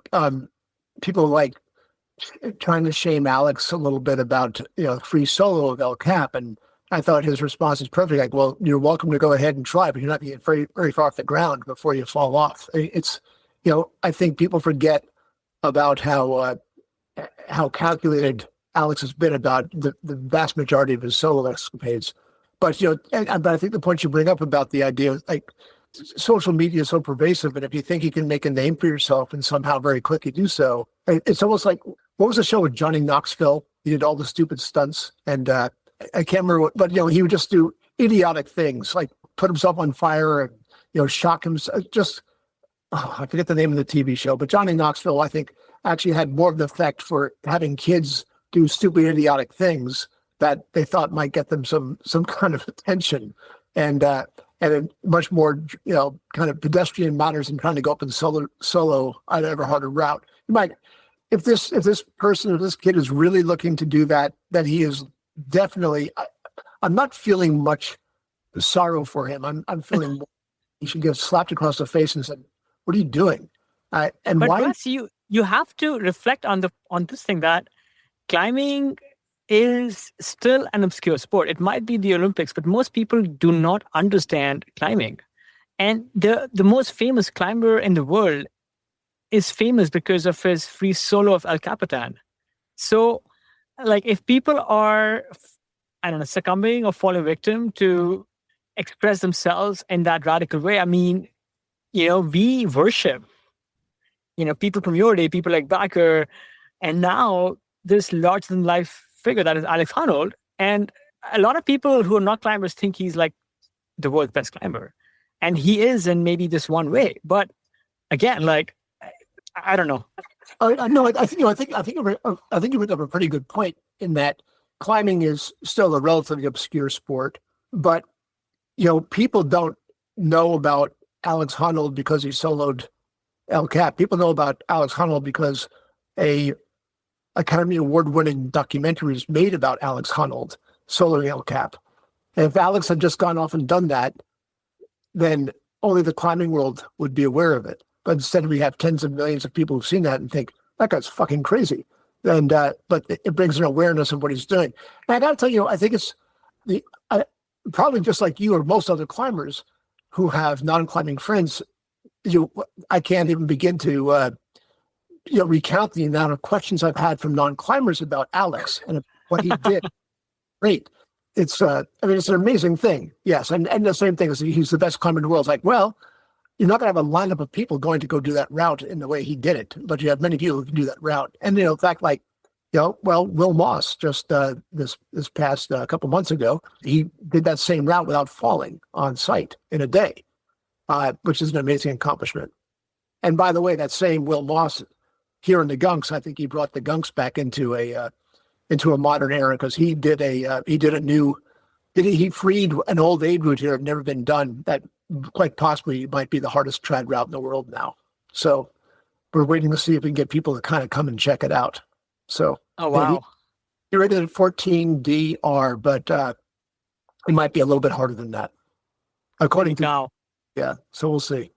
people like trying to shame Alex a little bit about, free solo of El Cap. And I thought his response is perfect. Like, well, you're welcome to go ahead and try, but you're not getting very, very far off the ground before you fall off. It's, I think people forget about how calculated Alex has been about the vast majority of his solo escapades. But, but I think the point you bring up about the idea of like social media is so pervasive. And if you think you can make a name for yourself and somehow very quickly do so, it's almost like, what was the show with Johnny Knoxville? He did all the stupid stunts. And I can't remember what, but, he would just do idiotic things like put himself on fire and, shock himself. I forget the name of the TV show, but Johnny Knoxville, I think actually had more of an effect for having kids do stupid, idiotic things that they thought might get them some kind of attention, and a much more kind of pedestrian matters than trying to go up and solo an ever harder route. You might, if this person or this kid is really looking to do that, then he is definitely. I'm not feeling much sorrow for him. I'm feeling he should get slapped across the face and said, "What are you doing?" And But why? Russ, you have to reflect on this thing that climbing is still an obscure sport. It might be the Olympics, but most people do not understand climbing. And the most famous climber in the world is famous because of his free solo of El Capitan. So, like, if people are, I don't know, succumbing or falling victim to express themselves in that radical way, I mean, we worship, people from your day, people like Baker, and now this larger than life figure that is Alex Honnold. And a lot of people who are not climbers think he's like the world's best climber. And he is in maybe this one way. But again, like, I don't know. No, I think you bring up a pretty good point in that climbing is still a relatively obscure sport, but people don't know about Alex Honnold because he soloed El Cap. People know about Alex Honnold because a Academy Award-winning documentary is made about Alex Honnold soloing El Cap. And if Alex had just gone off and done that, then only the climbing world would be aware of it. But instead, we have tens of millions of people who've seen that and think, that guy's fucking crazy. And but it brings an awareness of what he's doing. And I got to tell you, I think it's probably just like you or most other climbers who have non-climbing friends. I can't even begin to recount the amount of questions I've had from non-climbers about Alex and what he did. Great. It's it's an amazing thing. Yes. And the same thing is he's the best climber in the world. It's like, well, you're not going to have a lineup of people going to go do that route in the way he did it, but you have many people who can do that route. And, in fact, like, Will Moss just this past couple months ago, he did that same route without falling on site in a day, which is an amazing accomplishment. And by the way, that same Will Moss here in the Gunks, I think he brought the Gunks back into a modern era because he freed an old age route here that had never been done that quite possibly might be the hardest trad route in the world now. So we're waiting to see if we can get people to kind of come and check it out. So oh wow, he rated at 14DR, but it might be a little bit harder than that, according to now. Yeah. So we'll see.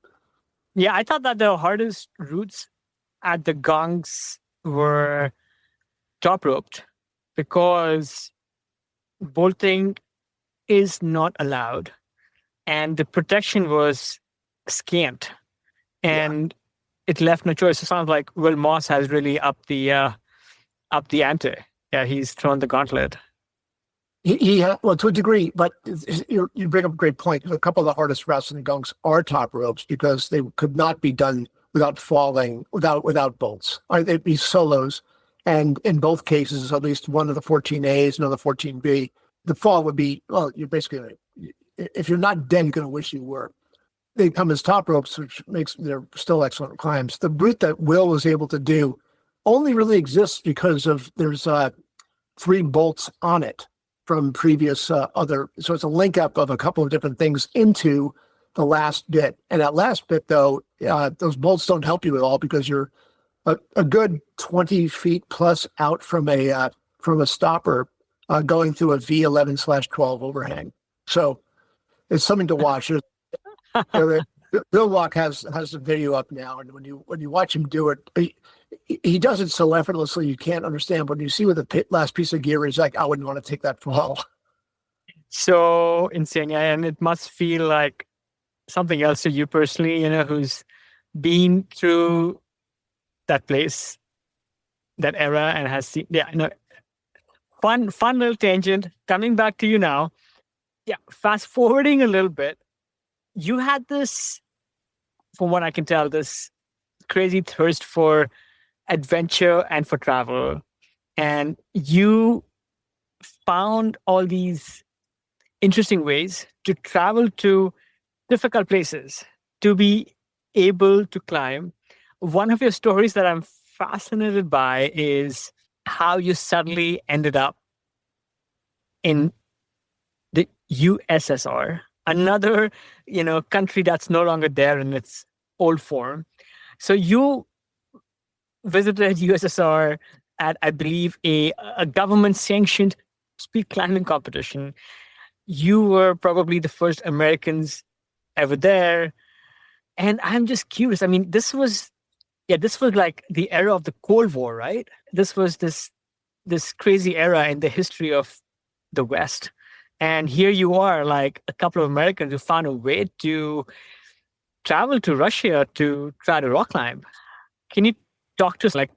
Yeah, I thought that the hardest routes at the Gunks were top roped because bolting is not allowed and the protection was scant and it left no choice. It sounds like Will Moss has really upped the ante. Yeah, he's thrown the gauntlet. Well, to a degree, but you bring up a great point. A couple of the hardest routes in the Gunks are top ropes because they could not be done without falling, without bolts. They'd be solos, and in both cases, at least one of the 14As, another 14B, the fall would be, well, you're basically, if you're not dead, you're going to wish you were. They come as top ropes, which makes they're still excellent climbs. The route that Will was able to do only really exists because of there's 3 bolts on it from previous other. So it's a link up of a couple of different things into the last bit. And that last bit, though, those bolts don't help you at all because you're a good 20 feet plus out from a stopper going through a V11/12 overhang. So it's something to watch. Bill Walk has the video up now, and when you watch him do it, he does it so effortlessly you can't understand. But when you see what the last piece of gear is like, I wouldn't want to take that fall. So insane, yeah, and it must feel like something else to you personally, who's been through that place, that era, and has seen. Yeah, fun little tangent. Coming back to you now. Yeah, fast forwarding a little bit. You had this, from what I can tell, this crazy thirst for adventure and for travel. And you found all these interesting ways to travel to difficult places, to be able to climb. One of your stories that I'm fascinated by is how you suddenly ended up in the USSR, another, country that's no longer there in its old form. So you visited USSR at, I believe, a government sanctioned speed climbing competition. You were probably the first Americans ever there. And I'm just curious. I mean, this was like the era of the Cold War, right? This was this crazy era in the history of the West. And here you are, like a couple of Americans who found a way to travel to Russia to try to rock climb. Can you talk to us, like,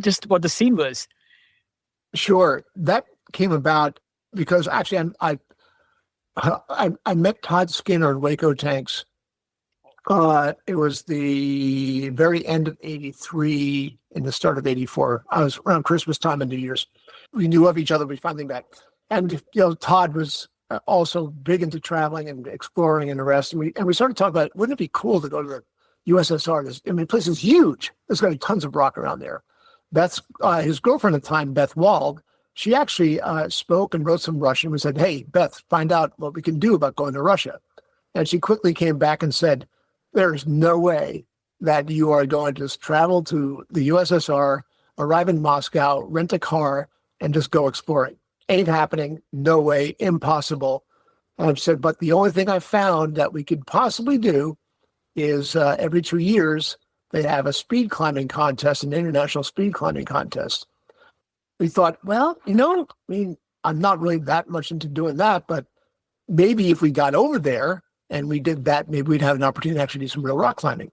just what the scene was? Sure. That came about because actually I met Todd Skinner in Waco Tanks. It was the very end of '83 and the start of '84. I was around Christmas time and New Year's. We knew of each other. We finally met. And, Todd was also big into traveling and exploring and the rest. And we started talking about, wouldn't it be cool to go to the USSR? The place is huge. There's going to be tons of rock around there. Beth's his girlfriend at the time, Beth Wald, she actually spoke and wrote some Russian. We said, hey, Beth, find out what we can do about going to Russia. And she quickly came back and said, there's no way that you are going to just travel to the USSR, arrive in Moscow, rent a car, and just go exploring. Ain't happening. No way. Impossible. And I've said, but the only thing I found that we could possibly do is every 2 years, they have a speed climbing contest, an international speed climbing contest. We thought, well, I'm not really that much into doing that, but maybe if we got over there and we did that, maybe we'd have an opportunity to actually do some real rock climbing.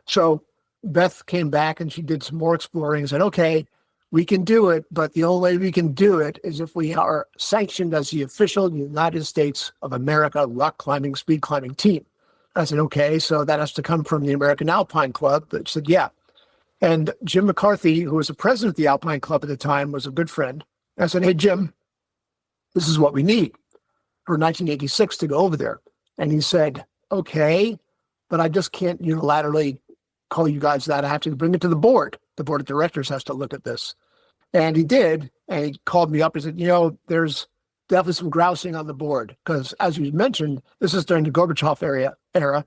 So Beth came back and she did some more exploring and said, okay, we can do it, but the only way we can do it is if we are sanctioned as the official United States of America rock climbing, speed climbing team. I said, okay, so that has to come from the American Alpine Club. But said, yeah. And Jim McCarthy, who was the president of the Alpine Club at the time, was a good friend. I said, hey, Jim, this is what we need for 1986 to go over there. And he said, okay, but I just can't unilaterally call you guys that. I have to bring it to the board. The board of directors has to look at this. And he did. And he called me up and said, there's definitely some grousing on the board. Because as you mentioned, this is during the Gorbachev era.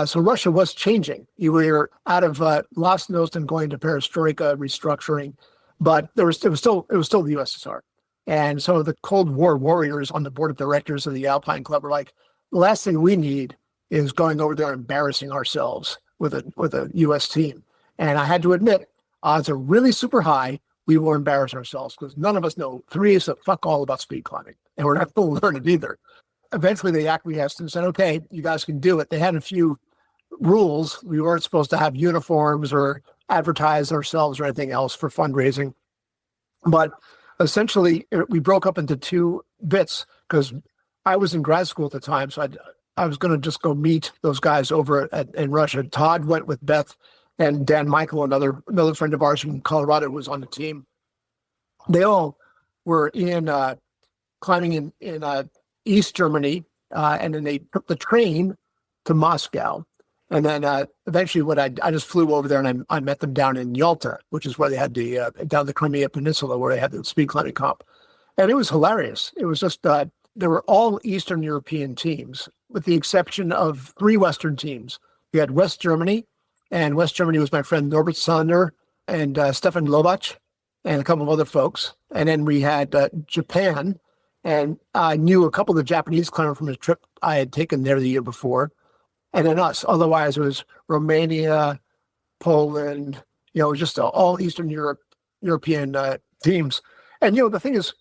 So Russia was changing. You were out of Glasnost and going to perestroika, restructuring. But it was still the USSR. And so the Cold War warriors on the board of directors of the Alpine Club were like, the last thing we need is going over there and embarrassing ourselves with a U.S. team. And I had to admit, odds are really super high. We will embarrass ourselves because none of us know so fuck all about speed climbing. And we're not going to learn it either. Eventually, they acquiesced and said, okay, you guys can do it. They had a few rules. We weren't supposed to have uniforms or advertise ourselves or anything else for fundraising. But essentially, we broke up into two bits because I was in grad school at the time. So I was going to just go meet those guys over in Russia. Todd went with Beth and Dan Michael, another friend of ours from Colorado, was on the team. They all were in climbing in East Germany, and then they took the train to Moscow. And then eventually I just flew over there and I met them down in Yalta, which is where they had down the Crimea Peninsula, where they had the speed climbing comp. And it was hilarious. It was just, they were all Eastern European teams, with the exception of 3 Western teams. We had West Germany, and West Germany was my friend Norbert Sander and Stefan Lobach and a couple of other folks. And then we had Japan, and I knew a couple of the Japanese climbers from a trip I had taken there the year before. And then us. Otherwise, it was Romania, Poland, just all Eastern European teams. And, the thing is,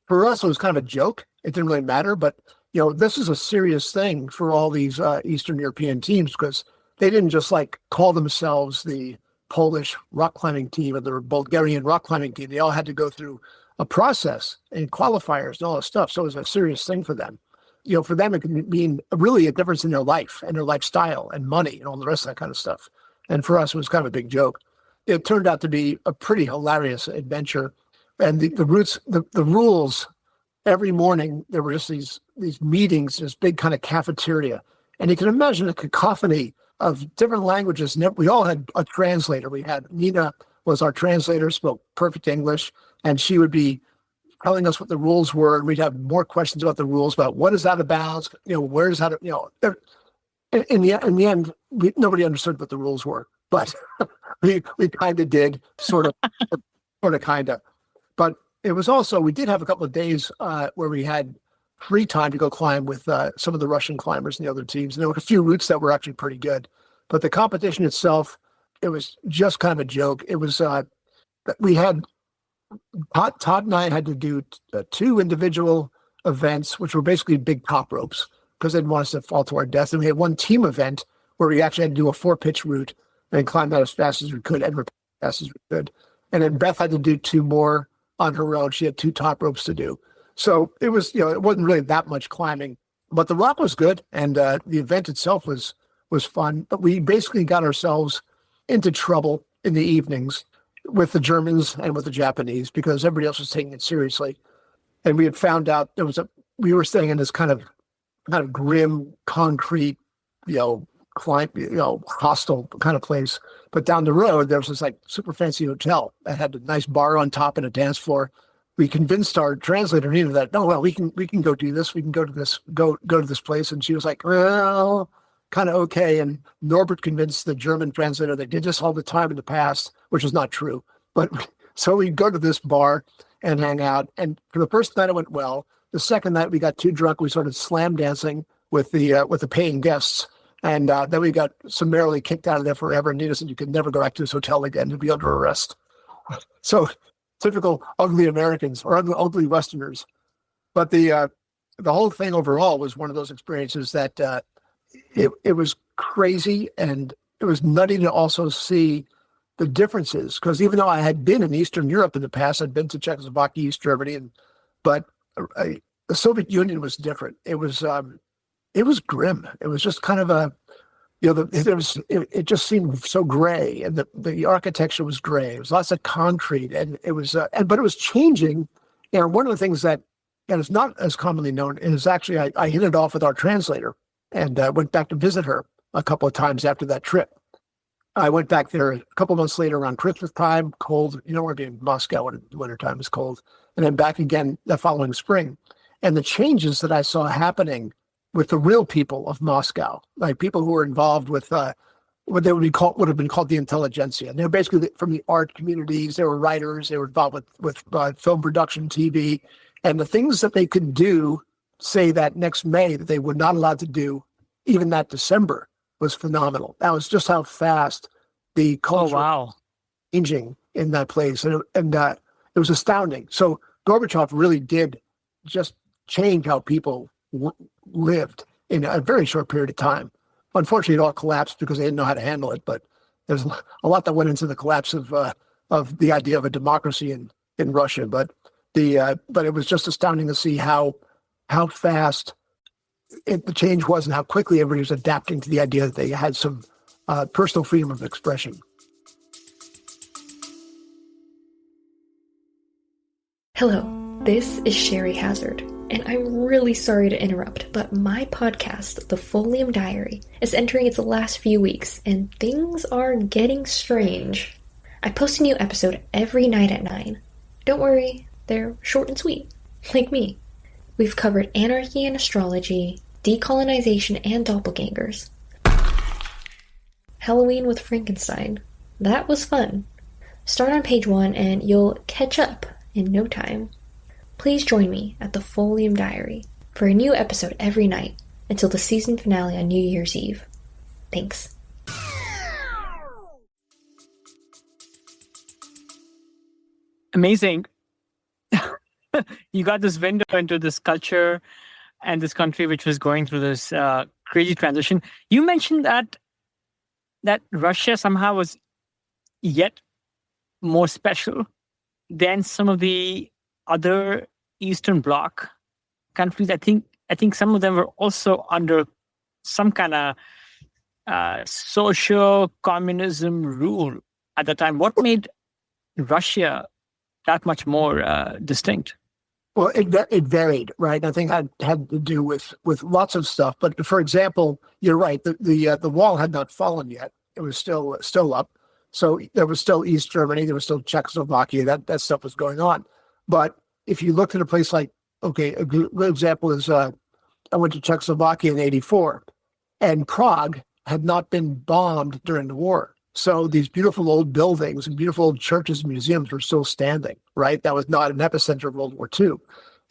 for us, it was kind of a joke. It didn't really matter. But, this is a serious thing for all these Eastern European teams because they didn't just call themselves the Polish rock climbing team or the Bulgarian rock climbing team. They all had to go through a process and qualifiers and all this stuff. So it was a serious thing for them. For them, it can mean really a difference in their life and their lifestyle and money and all the rest of that kind of stuff. And for us, it was kind of a big joke. It turned out to be a pretty hilarious adventure. And the rules, every morning, there were just these meetings, this big kind of cafeteria. And you can imagine a cacophony of different languages. We all had a translator. We had Nina was our translator, spoke perfect English, and she would be telling us what the rules were, and we'd have more questions about the rules, about what is out of bounds, where is out of, in the end, nobody understood what the rules were, but we kind of did, sort of, kind of. But it was also, we did have a couple of days where we had free time to go climb with some of the Russian climbers and the other teams. And there were a few routes that were actually pretty good. But the competition itself, it was just kind of a joke. It was, we had, Todd and I had to do 2 individual events, which were basically big top ropes, because they didn't want us to fall to our death. And we had one team event where we actually had to do a 4-pitch route and climb that as fast as we could and repeat as fast as we could. And then Beth had to do 2 more on her own. She had 2 top ropes to do. So it was, it wasn't really that much climbing, but the rock was good. And the event itself was fun. But we basically got ourselves into trouble in the evenings with the Germans and with the Japanese, because everybody else was taking it seriously. And we had found out we were staying in this kind of grim, concrete, hostile kind of place. But down the road, there was this like super fancy hotel that had a nice bar on top and a dance floor. We convinced our translator, Nina, that, oh, well, we can go do this. We can go to this place. And she was like, well, kind of okay. And Norbert convinced the German translator they did this all the time in the past, which is not true. But so we go to this bar and hang out. And for the first night, it went well. The second night, we got too drunk. We started slam dancing with the paying guests. And then we got summarily kicked out of there forever. And Nina said, you could never go back to this hotel again. You'd be under arrest. So typical ugly Americans or ugly Westerners. But the whole thing overall was one of those experiences that it was crazy, and it was nutty to also see the differences. Because even though I had been in Eastern Europe in the past, I'd been to Czechoslovakia, East Germany, but the Soviet Union was different. It was grim. It was just kind of it just seemed so gray, and the architecture was gray. It was lots of concrete, and it was, but it was changing. And one of the things that, and it's not as commonly known, is actually I hit it off with our translator, and went back to visit her a couple of times after that trip. I went back there a couple of months later around Christmas time, cold. You don't want to be in Moscow when wintertime is cold, and then back again the following spring. And the changes that I saw happening with the real people of Moscow, like people who were involved with what they would have been called the intelligentsia. And they were basically from the art communities. They were writers. They were involved with film production, TV, and the things that they could do, say that next May, that they were not allowed to do, even that December, was phenomenal. That was just how fast the culture was changing in that place, and it was astounding. So Gorbachev really did just change how people lived in a very short period of time. Unfortunately, it all collapsed because they didn't know how to handle it. But there's a lot that went into the collapse of the idea of a democracy in Russia. But it was just astounding to see how fast the change was, and how quickly everybody was adapting to the idea that they had some personal freedom of expression. Hello, this is Sherry Hazard, and I'm really sorry to interrupt, but my podcast, The Folium Diary, is entering its last few weeks, and things are getting strange. I post a new episode every night at 9. Don't worry, they're short and sweet, like me. We've covered anarchy and astrology, decolonization and doppelgangers, Halloween with Frankenstein. That was fun. Start on page 1 and you'll catch up in no time. Please join me at the Folium Diary for a new episode every night until the season finale on New Year's Eve. Thanks. Amazing. You got this window into this culture and this country which was going through this crazy transition. You mentioned that Russia somehow was yet more special than some of the other Eastern Bloc countries. I think some of them were also under some kind of social communism rule at the time. What made Russia that much more distinct? Well, it varied, right? I think it had to do with lots of stuff. But for example, you're right. The wall had not fallen yet. It was still up. So there was still East Germany, there was still Czechoslovakia, that stuff was going on. But if you looked at a place like, okay, a good example is I went to Czechoslovakia in '84, and Prague had not been bombed during the war. So these beautiful old buildings and beautiful old churches and museums were still standing, right? That was not an epicenter of World War II.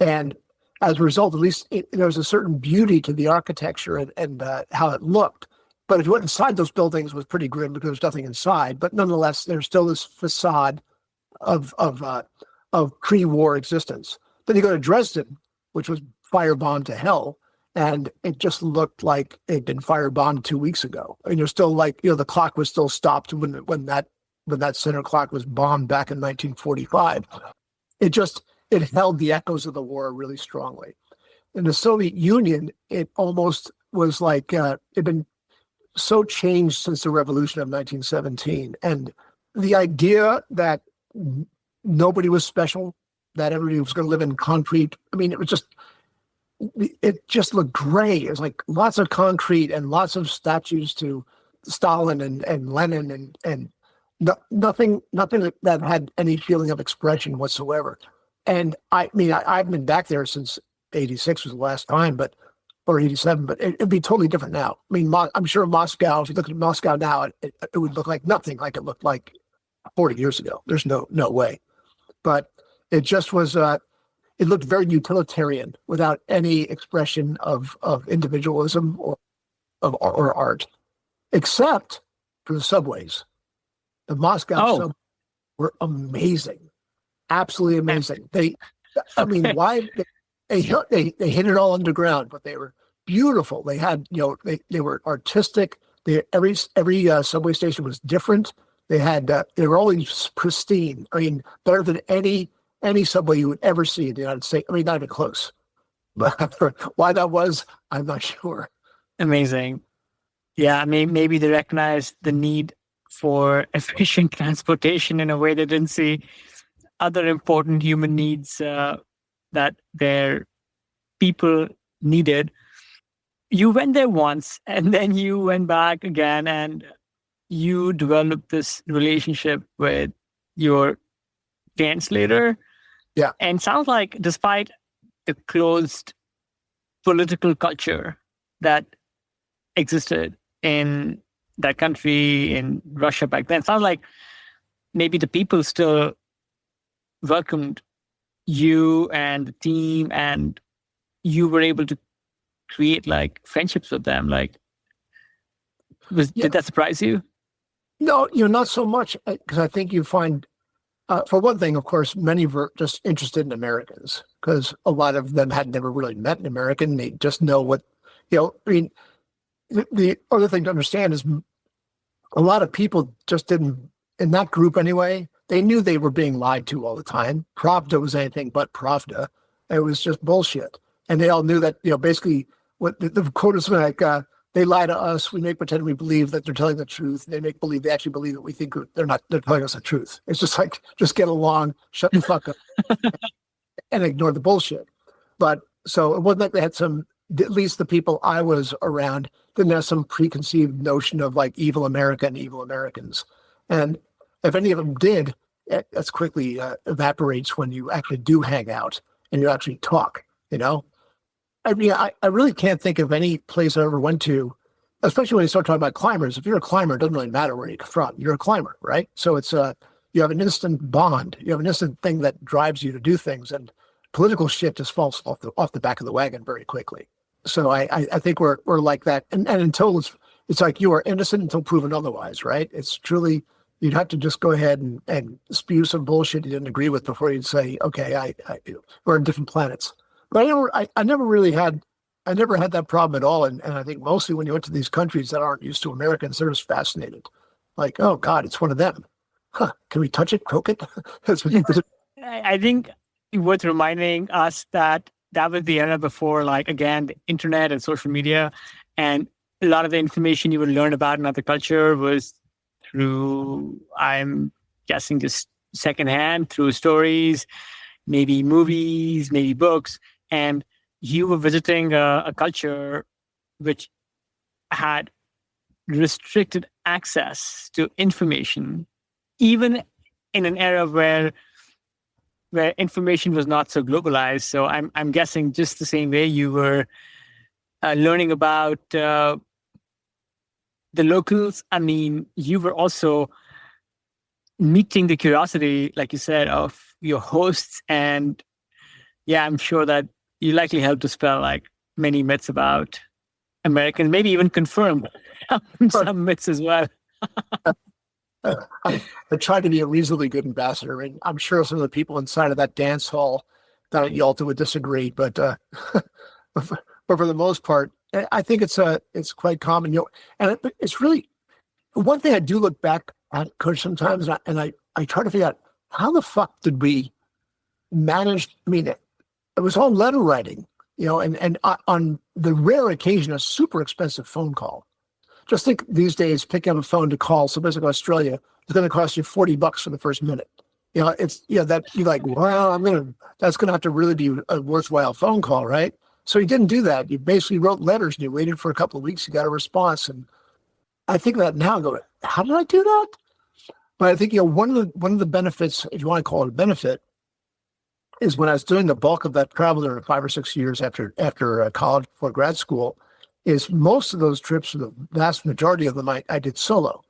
And as a result, at least there was a certain beauty to the architecture and how it looked. But if you went inside those buildings, it was pretty grim because there was nothing inside. But nonetheless, there's still this facade of pre-war existence. Then you go to Dresden, which was firebombed to hell, and it just looked like it'd been firebombed 2 weeks ago. And you're still like, the clock was still stopped when that center clock was bombed back in 1945. It held the echoes of the war really strongly. In the Soviet Union, it almost was like it'd been so changed since the revolution of 1917. And the idea that nobody was special, that everybody was going to live in concrete. I mean, it just looked gray. It was like lots of concrete and lots of statues to Stalin and Lenin and nothing that had any feeling of expression whatsoever. And I mean, I've been back there since '86 was the last time, or '87, but it'd be totally different now. I mean, I'm sure Moscow, if you look at Moscow now, it would look like nothing like it looked like 40 years ago. There's no way. But it just was, it looked very utilitarian without any expression of individualism or art, except for the subways. The Moscow subways were amazing. Absolutely amazing. Why they hit it all underground, but they were beautiful. They had, they were artistic. Every subway station was different. They were always pristine. I mean, better than any subway you would ever see in the United States. I mean, not even close. But why that was, I'm not sure. Amazing. Yeah, I mean, maybe they recognized the need for efficient transportation in a way they didn't see other important human needs that their people needed. You went there once and then you went back again and you developed this relationship with your translator. Yeah. And sounds like despite the closed political culture that existed in that country, in Russia back then, sounds like maybe the people still welcomed you and the team, and you were able to create like friendships with them. Like, did that surprise you? No, not so much, because I think you find, for one thing, of course, many were just interested in Americans, because a lot of them had never really met an American. They just know what, I mean, the other thing to understand is a lot of people just didn't, in that group anyway, they knew they were being lied to all the time. Pravda was anything but Pravda. It was just bullshit. And they all knew that, basically what the quote is like, they lie to us. We make pretend we believe that they're telling the truth. They make believe they actually believe that we think they're not. They're telling us the truth. It's just like, just get along, shut the fuck up, and ignore the bullshit. But so it wasn't like they had some. At least the people I was around didn't have some preconceived notion of like evil America and evil Americans. And if any of them did, that's quickly evaporates when you actually do hang out and you actually talk. I mean, I really can't think of any place I ever went to, especially when you start talking about climbers. If you're a climber, it doesn't really matter where you're from. You're a climber, right? So it's you have an instant bond. You have an instant thing that drives you to do things, and political shit just falls off the back of the wagon very quickly. So I think we're like that, and until it's like you are innocent until proven otherwise, right? It's truly, you'd have to just go ahead and spew some bullshit you didn't agree with before you'd say, okay, we're on different planets. But I never had that problem at all. And I think mostly when you went to these countries that aren't used to Americans, they're just fascinated. Like, oh God, it's one of them. Huh, can we touch it, poke it? I think worth reminding us that was the era before, like, again, the internet and social media. And a lot of the information you would learn about another culture was through, I'm guessing, just secondhand, through stories, maybe movies, maybe books. And you were visiting a culture which had restricted access to information, even in an era where information was not so globalized. So I'm guessing just the same way you were learning about the locals. I mean, you were also meeting the curiosity, like you said, of your hosts. And yeah, I'm sure that you likely helped to spell like many myths about Americans, maybe even confirm some myths as well. I tried to be a reasonably good ambassador, and I'm sure some of the people inside of that dance hall down at Yalta would disagree. But but for the most part, I think it's quite common. And it's really one thing I do look back at, Coach, sometimes, and I try to figure out how the fuck did we manage. I mean, it was all letter writing, and on the rare occasion, a super expensive phone call. Just think these days, picking up a phone to call somebody like Australia is going to cost you $40 for the first minute. It's that you're like, well, that's going to have to really be a worthwhile phone call, right? So he didn't do that. You basically wrote letters and you waited for a couple of weeks. You got a response, and I think that now, I go, how did I do that? But I think one of the benefits, if you want to call it a benefit, is when I was doing the bulk of that travel during 5 or 6 years after college before grad school. Is most of those trips, the vast majority of them, I did solo.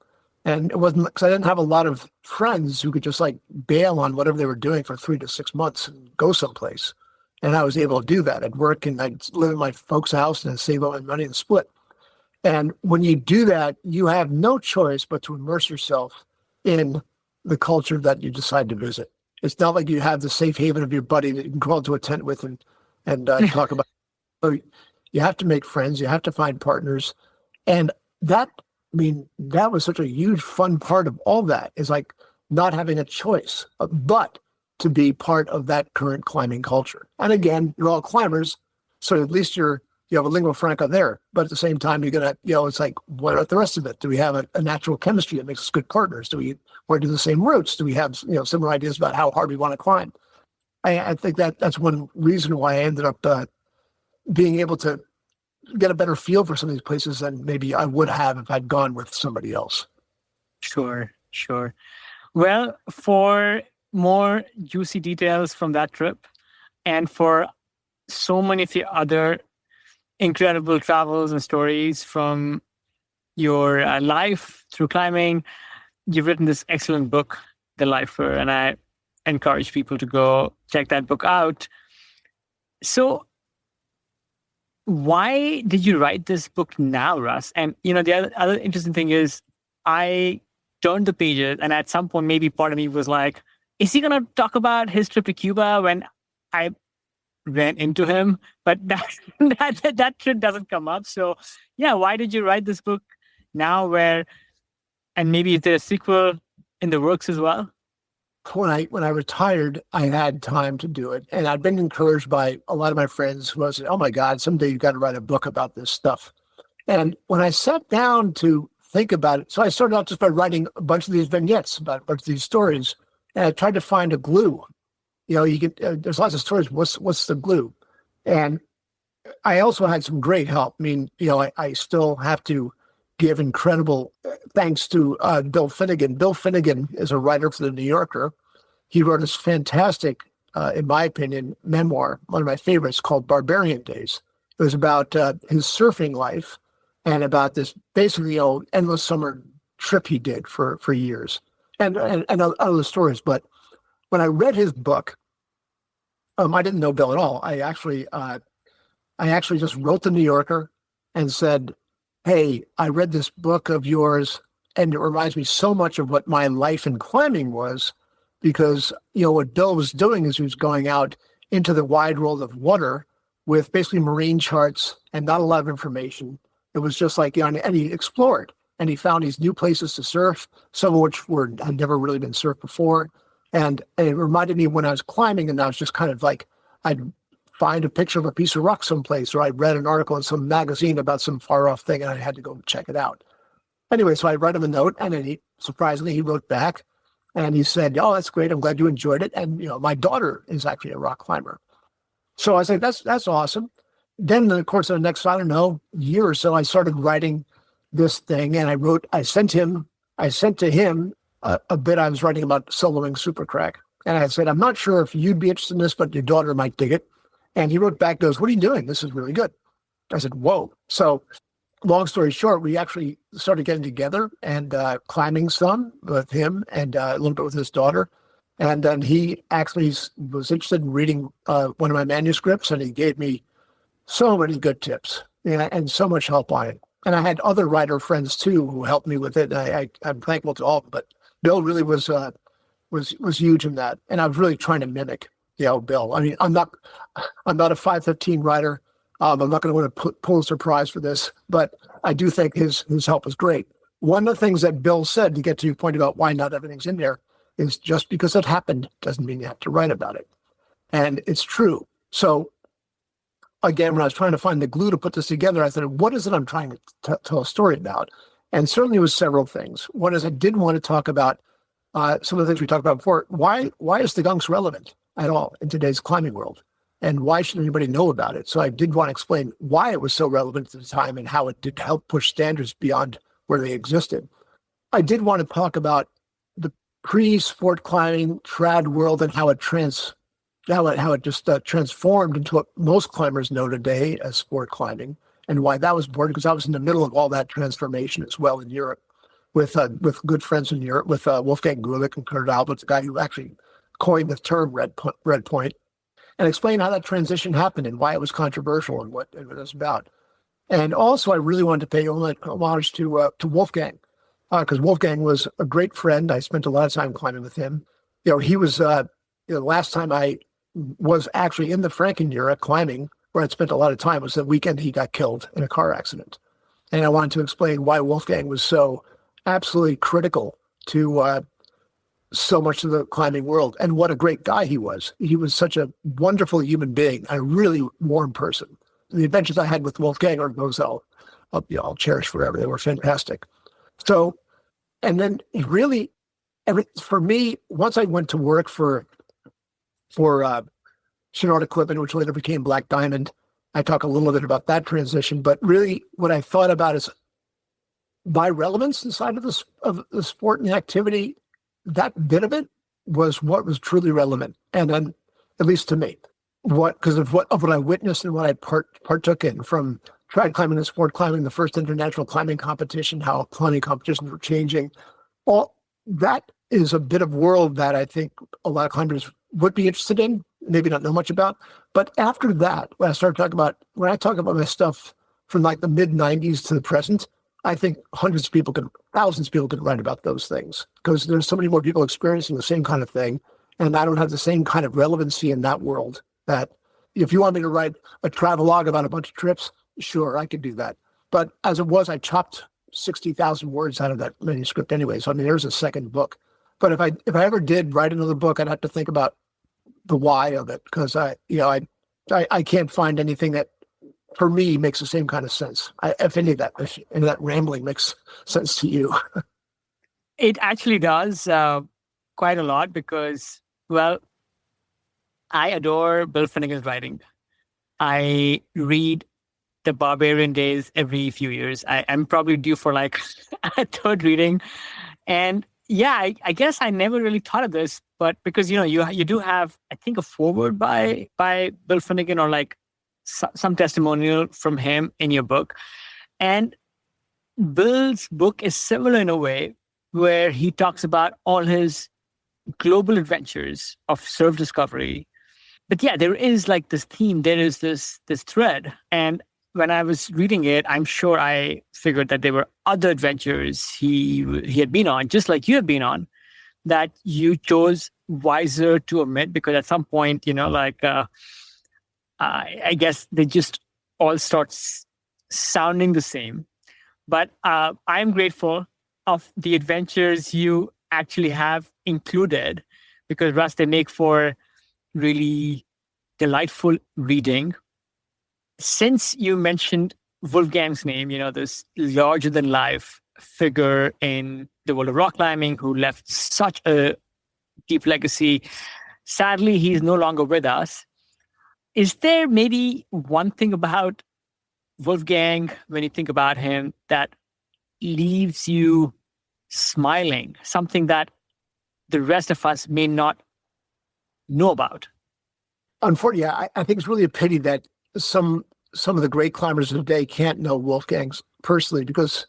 And it wasn't because I didn't have a lot of friends who could just like bail on whatever they were doing for 3 to 6 months and go someplace. And I was able to do that. I'd work and I'd live in my folks' house and I'd save all my money and split. And when you do that, you have no choice but to immerse yourself in the culture that you decide to visit. It's not like you have the safe haven of your buddy that you can crawl into a tent with and talk about. So you have to make friends. You have to find partners. And that was such a huge fun part of all that, is like not having a choice, but to be part of that current climbing culture. And again, you're all climbers, so at least you have a lingua franca there. But at the same time, you're going to, it's like, what about the rest of it? Do we have a natural chemistry that makes us good partners? Do we want to do the same routes? Do we have, similar ideas about how hard we want to climb? I think that's one reason why I ended up being able to get a better feel for some of these places than maybe I would have if I'd gone with somebody else. Sure. Well, for more juicy details from that trip and for so many of your other incredible travels and stories from your life through climbing, you've written this excellent book, The Lifer, and I encourage people to go check that book out. So why did you write this book now, Russ? And, the other interesting thing is I turned the pages and at some point, maybe part of me was like, is he going to talk about his trip to Cuba when I ran into him? But that trip doesn't come up. So yeah, why did you write this book now and maybe is there a sequel in the works as well? When I retired, I had time to do it. And I'd been encouraged by a lot of my friends who said, oh my God, someday you've got to write a book about this stuff. And when I sat down to think about it, so I started out just by writing a bunch of these vignettes about a bunch of these stories. And I tried to find a glue. There's lots of stories. What's the glue? And I also had some great help. I still have to give incredible thanks to Bill Finnegan. Bill Finnegan is a writer for The New Yorker. He wrote this fantastic, in my opinion, memoir, one of my favorites, called Barbarian Days. It was about his surfing life and about this basically endless summer trip he did for years and other stories. But when I read his book, I didn't know Bill at all. I actually just wrote The New Yorker and said, hey, I read this book of yours, and it reminds me so much of what my life in climbing was, because, what Bill was doing is he was going out into the wide world of water with basically marine charts and not a lot of information. It was just like, and he explored, and he found these new places to surf, some of which had never really been surfed before. And it reminded me when I was climbing, and I was just kind of like, I'd find a picture of a piece of rock someplace, or I read an article in some magazine about some far off thing and I had to go check it out. Anyway, so I wrote him a note, and then he wrote back and he said, oh, that's great. I'm glad you enjoyed it. And, my daughter is actually a rock climber. So I said, that's awesome. Then in the course of the next, I don't know, year or so, I started writing this thing, and I sent to him a bit I was writing about soloing supercrack. And I said, I'm not sure if you'd be interested in this, but your daughter might dig it. And he wrote back, goes, what are you doing? This is really good. I said, whoa. So long story short, we actually started getting together and climbing some with him and a little bit with his daughter. And then he actually was interested in reading one of my manuscripts, and he gave me so many good tips and so much help on it. And I had other writer friends too who helped me with it. And I'm thankful to all of them. But Bill really was huge in that. And I was really trying to mimic, Bill. I mean, I'm not a 515 writer. I'm not going to win a Pulitzer Prize for this, but I do think his help was great. One of the things that Bill said, to get to your point about why not everything's in there, is just because it happened doesn't mean you have to write about it. And it's true. So again, when I was trying to find the glue to put this together, I thought, what is it I'm trying to tell a story about? And certainly it was several things. One is I did want to talk about some of the things we talked about before. Why is the Gunks relevant at all in today's climbing world? And why should anybody know about it? So I did want to explain why it was so relevant at the time and how it did help push standards beyond where they existed. I did want to talk about the pre-sport climbing trad world and how it just transformed into what most climbers know today as sport climbing, and why that was important, because I was in the middle of all that transformation as well in Europe with good friends in Europe, with Wolfgang Gulick and Kurt Albert, the guy who actually coined the term red point, and explain how that transition happened and why it was controversial and what it was about. And also, I really wanted to pay homage to Wolfgang, because Wolfgang was a great friend. I spent a lot of time climbing with him. He was the last time I was actually in the Frankenjura climbing, where I'd spent a lot of time, was the weekend he got killed in a car accident. And I wanted to explain why Wolfgang was so absolutely critical to so much of the climbing world, and what a great guy he was. He was such a wonderful human being, a really warm person. The adventures I had with Wolfgang are those I'll cherish forever. They were fantastic. So, and then really, for me, once I went to work for Chinook Equipment, which later became Black Diamond, I talk a little bit about that transition. But really, what I thought about is my relevance inside of the sport and the activity. That bit of it was what was truly relevant, and then, at least to me, because of what I witnessed and what I partook in, from trad climbing to sport climbing, the first international climbing competition, how climbing competitions were changing. All that is a bit of world that I think a lot of climbers would be interested in, maybe not know much about. But after that, when I talk about my stuff from like the mid '90s to the present, I think thousands of people could write about those things, because there's so many more people experiencing the same kind of thing. And I don't have the same kind of relevancy in that world. That if you want me to write a travelogue about a bunch of trips, sure, I could do that. But as it was, I chopped 60,000 words out of that manuscript anyway. So, I mean, there's a second book. But if I ever did write another book, I'd have to think about the why of it, because I can't find anything that, for me, makes the same kind of sense. If any of that rambling makes sense to you. It actually does quite a lot, because, well, I adore Bill Finnegan's writing. I read The Barbarian Days every few years. I'm probably due for like a third reading. And yeah, I guess I never really thought of this, but because, you do have, I think, a foreword by Bill Finnegan, or like some testimonial from him in your book. And Bill's book is similar in a way, where he talks about all his global adventures of surf discovery. But yeah, there is like this theme, there is this thread. And when I was reading it, I'm sure I figured that there were other adventures he had been on, just like you have been on, that you chose wiser to omit, because at some point, I guess they just all start sounding the same. But I'm grateful of the adventures you actually have included, because, Russ, they make for really delightful reading. Since you mentioned Wolfgang's name, this larger than life figure in the world of rock climbing who left such a deep legacy, sadly, he's no longer with us. Is there maybe one thing about Wolfgang, when you think about him, that leaves you smiling, something that the rest of us may not know about? Unfortunately, I think it's really a pity that some of the great climbers of the day can't know Wolfgang's personally, because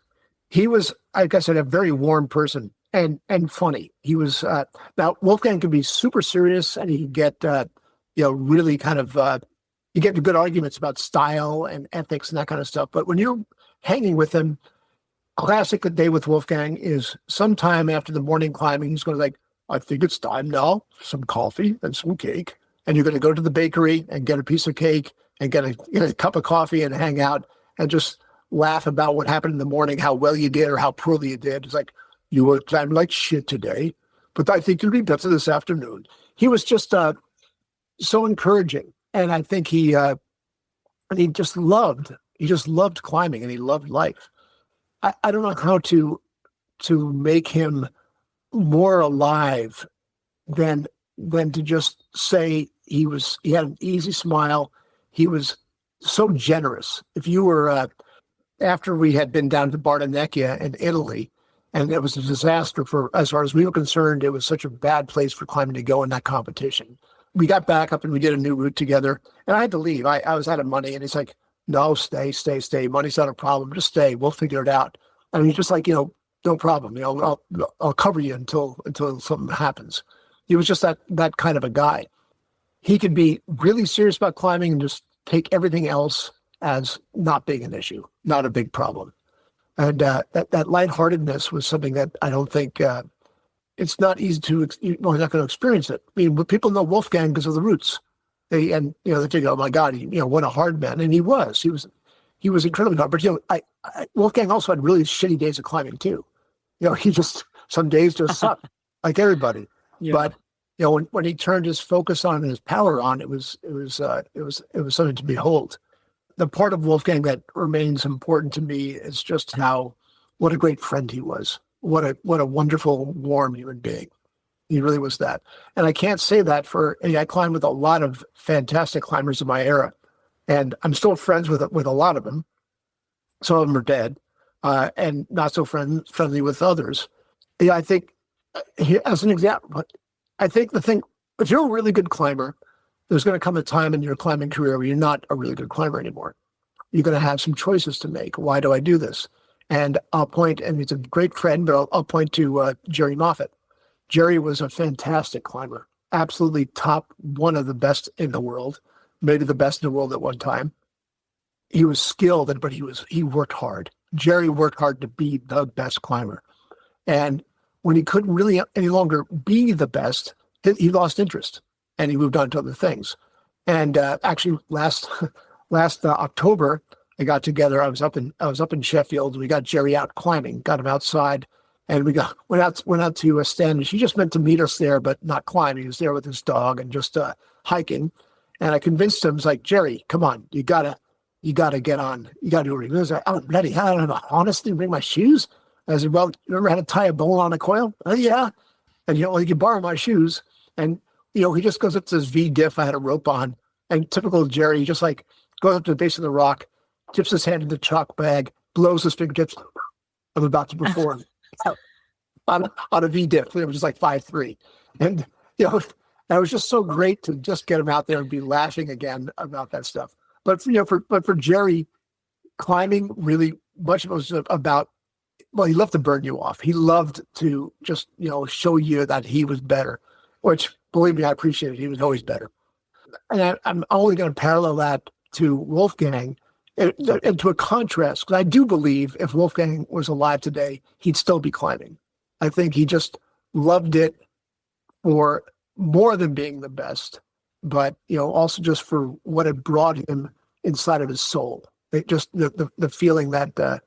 he was, like I said, a very warm person and funny. He was now Wolfgang could be super serious, and he could get really kind of you get into good arguments about style and ethics and that kind of stuff. But when you're hanging with him, classic day with Wolfgang is sometime after the morning climbing, he's going to like, I think it's time now for some coffee and some cake. And you're going to go to the bakery and get a piece of cake and get a cup of coffee and hang out and just laugh about what happened in the morning, how well you did or how poorly you did. It's like, you were climbing like shit today, but I think you'll be better this afternoon. He was just so encouraging. And I think he just loved climbing, and he loved life. I don't know how to make him more alive than to just say he had an easy smile. He was so generous. If you were after we had been down to Bardonecchia in Italy, and it was a disaster as far as we were concerned, it was such a bad place for climbing to go in that competition. We got back up and we did a new route together, and I had to leave. I was out of money, and he's like, no, stay. Money's not a problem. Just stay. We'll figure it out. And he's just like, no problem. I'll cover you until something happens. He was just that kind of a guy. He could be really serious about climbing and just take everything else as not being an issue, not a big problem. And that lightheartedness was something that I don't think it's not easy to. You're not going to experience it. I mean, people know Wolfgang because of the roots. They think, oh my God, what a hard man, and he was. He was incredibly hard. But Wolfgang also had really shitty days of climbing too. He just some days just sucked, like everybody. Yeah. But when he turned his focus on and his power on, it was something to behold. The part of Wolfgang that remains important to me is just what a great friend he was. What a wonderful, warm human being. He really was that. And I can't say that I climbed with a lot of fantastic climbers of my era, and I'm still friends with a lot of them. Some of them are dead, and not so friendly with others. Yeah, I think, as an example, I think if you're a really good climber, there's going to come a time in your climbing career where you're not a really good climber anymore. You're going to have some choices to make. Why do I do this? And I'll point, and he's a great friend, but I'll point to Jerry Moffat. Jerry was a fantastic climber, absolutely top, one of the best in the world, maybe the best in the world at one time. He was skilled, but he worked hard. Jerry worked hard to be the best climber. And when he couldn't really any longer be the best, he lost interest and he moved on to other things. And actually last October, I got together. I was up in Sheffield. We got Jerry out climbing, got him outside, and we went out to Standish. He just meant to meet us there, but not climbing. He was there with his dog and just hiking. And I convinced him, I was like, Jerry, come on, you gotta get on. You gotta do it. He was like, oh, bloody hell, I don't have a harness to bring my shoes. I said, well, you remember how to tie a bowl on a coil? Oh, yeah. And you can borrow my shoes. And he just goes up to this V diff. I had a rope on, and typical Jerry, he just like goes up to the base of the rock, dips his hand in the chalk bag, blows his fingertips. I'm about to perform on a V diff. It was just like 5'3", and that was just so great to just get him out there and be laughing again about that stuff. But for Jerry, climbing really much of it was about. Well, he loved to burn you off. He loved to just show you that he was better, which, believe me, I appreciate it. He was always better. And I'm only going to parallel that to Wolfgang and to a contrast, because I do believe if Wolfgang was alive today, he'd still be climbing. I think he just loved it for more than being the best, but also just for what it brought him inside of his soul. Just the feeling that.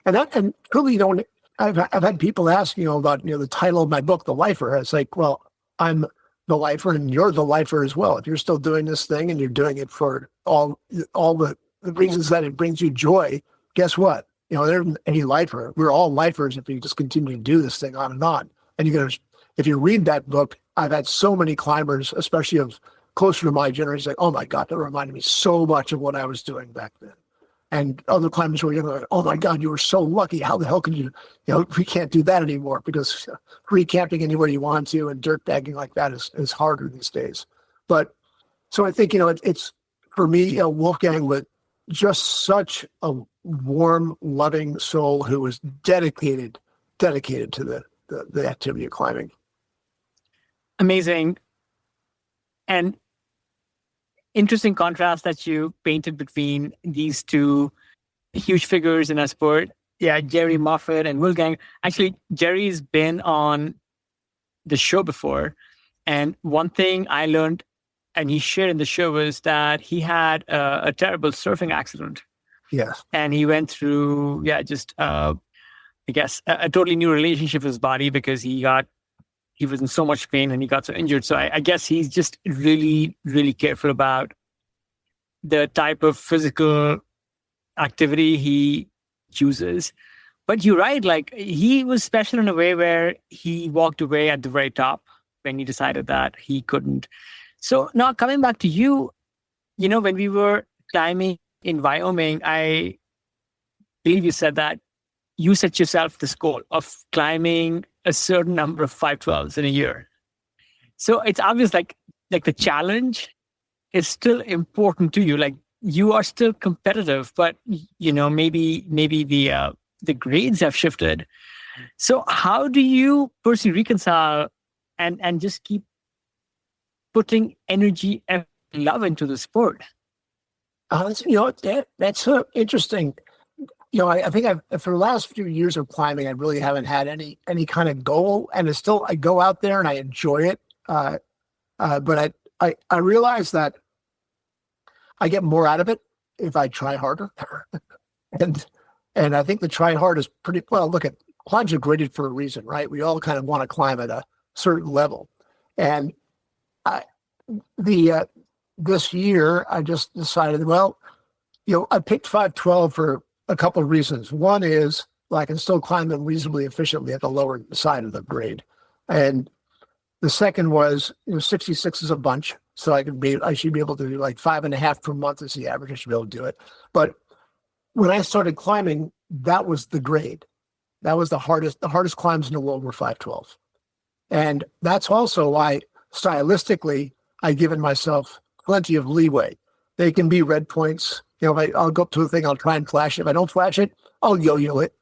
And really, I've had people ask, about, the title of my book, The Lifer. It's like, well, I'm the lifer and you're the lifer as well. If you're still doing this thing and you're doing it for all the reasons that it brings you joy, guess what? There isn't any lifer. We're all lifers if we just continue to do this thing on and on. And if you read that book, I've had so many climbers, especially of closer to my generation, like, oh my God, that reminded me so much of what I was doing back then. And other climbers were going, oh my God, you were so lucky. How the hell can you, we can't do that anymore because free camping anywhere you want to and dirt bagging like that is harder these days. But so I think, it's for me, Wolfgang was just such a warm, loving soul who was dedicated to the activity of climbing. Amazing. And interesting contrast that you painted between these two huge figures in our sport. Yeah, Jerry Moffat and Wolfgang. Actually, Jerry's been on the show before. And one thing I learned, and he shared in the show, was that he had a terrible surfing accident. Yes. And he went through, I guess, a totally new relationship with his body because he was in so much pain and he got so injured. So I guess he's just really, really careful about the type of physical activity he chooses. But you're right, like he was special in a way where he walked away at the very top when he decided that he couldn't. So now coming back to you, when we were climbing in Wyoming, I believe you said that you set yourself this goal of climbing a certain number of 512s in a year. So it's obvious like the challenge is still important to you. Like you are still competitive, but maybe the grades have shifted. So how do you personally reconcile and just keep putting energy and love into the sport? That's interesting. I think for the last few years of climbing, I really haven't had any kind of goal, and it's still I go out there and I enjoy it. But I realize that I get more out of it if I try harder, and I think the try hard is pretty well. Look at climbs are graded for a reason, right? We all kind of want to climb at a certain level, and this year I just decided, well, I picked 512 for a couple of reasons. One is I can still climb them reasonably efficiently at the lower side of the grade. And the second was, 66 is a bunch. So I should be able to do like 5.5 per month is the average. I should be able to do it. But when I started climbing, that was the grade. That was the hardest climbs in the world were 512. And that's also why stylistically, I've given myself plenty of leeway. They can be red points. I'll go up to a thing, I'll try and flash it. If I don't flash it, I'll yo-yo it.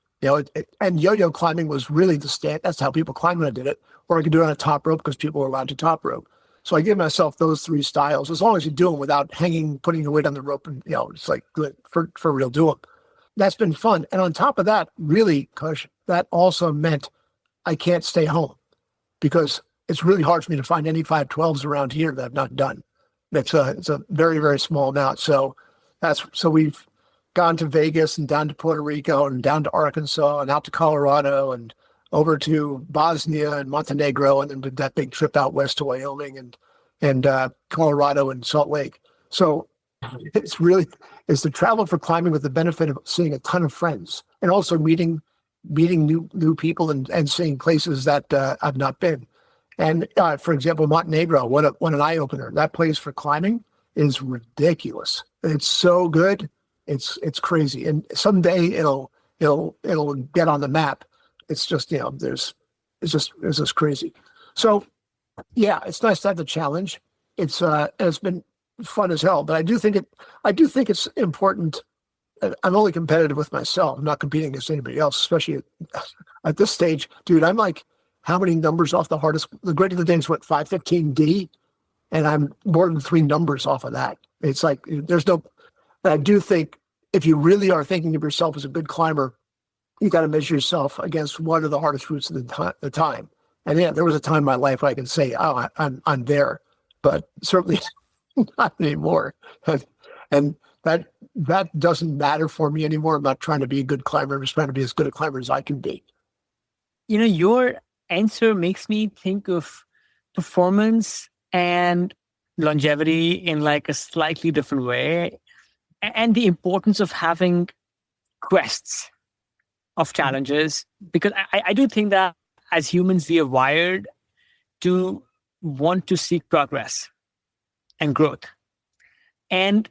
And yo-yo climbing was really the stand. That's how people climbed when I did it. Or I could do it on a top rope because people were allowed to top rope. So I give myself those three styles, as long as you do them without putting your weight on the rope and, it's like good for real, do them. That's been fun. And on top of that, really, Kush, that also meant I can't stay home because it's really hard for me to find any 512s around here that I've not done. It's a very, very small amount. So we've gone to Vegas and down to Puerto Rico and down to Arkansas and out to Colorado and over to Bosnia and Montenegro and then did that big trip out west to Wyoming and Colorado and Salt Lake. So it's the travel for climbing with the benefit of seeing a ton of friends and also meeting new people and seeing places that I've not been. And for example, Montenegro, what an eye opener! That place for climbing is ridiculous. It's so good, it's crazy. And someday it'll get on the map. It's just it's just crazy. So yeah, it's nice to have the challenge. It's been fun as hell. But I do think it's important. I'm only competitive with myself. I'm not competing against anybody else, especially at this stage, dude. I'm like, how many numbers off the hardest? The greatest of the things, what, 515D? And I'm more than 3 numbers off of that. It's like, I do think if you really are thinking of yourself as a good climber, you got to measure yourself against one of the hardest routes of the time. And yeah, there was a time in my life where I can say, oh, I'm there, but certainly not anymore. And that doesn't matter for me anymore. I'm not trying to be a good climber. I'm just trying to be as good a climber as I can be. Your answer makes me think of performance and longevity in like a slightly different way, and the importance of having quests of challenges, because I do think that as humans we are wired to want to seek progress and growth. And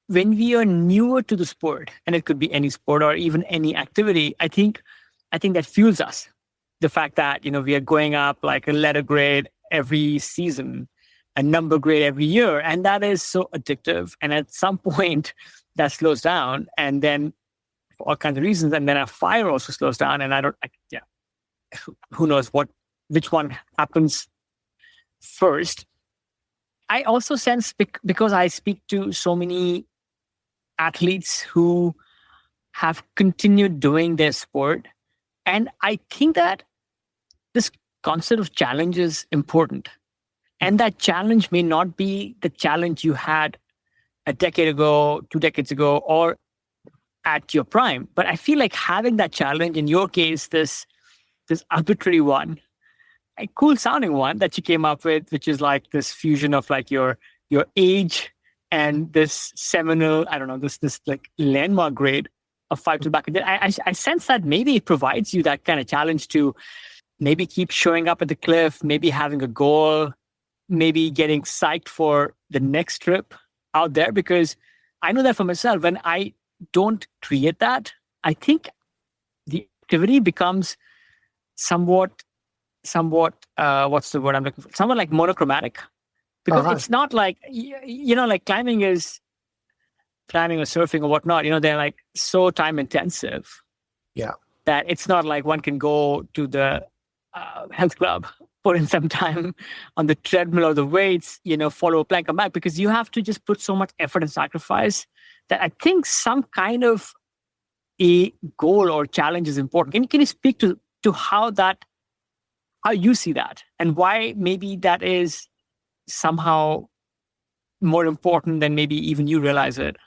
when we are newer to the sport, and it could be any sport or even any activity, I think that fuels us. The fact that, we are going up like a letter grade every season, a number grade every year, and that is so addictive. And at some point, that slows down, and then for all kinds of reasons, and then a fire also slows down, and yeah, who knows which one happens first. I also sense because I speak to so many athletes who have continued doing their sport. And I think that this concept of challenge is important. And that challenge may not be the challenge you had a decade ago, 2 decades ago, or at your prime. But I feel like having that challenge, in your case, this arbitrary one, a cool sounding one that you came up with, which is like this fusion of like your age and this seminal, I don't know, this like landmark grade of 5 to back. I sense that maybe it provides you that kind of challenge to maybe keep showing up at the cliff, maybe having a goal, maybe getting psyched for the next trip out there. Because I know that for myself, when I don't create that, I think the activity becomes somewhat what's the word I'm looking for? Somewhat like monochromatic, because it's not like like climbing or surfing or whatnot. They're like so time intensive. Yeah. That it's not like one can go to the health club, put in some time on the treadmill or the weights, follow a plan, come back, because you have to just put so much effort and sacrifice that I think some kind of a goal or challenge is important. Can you speak to how you see that, and why maybe that is somehow more important than maybe even you realize it?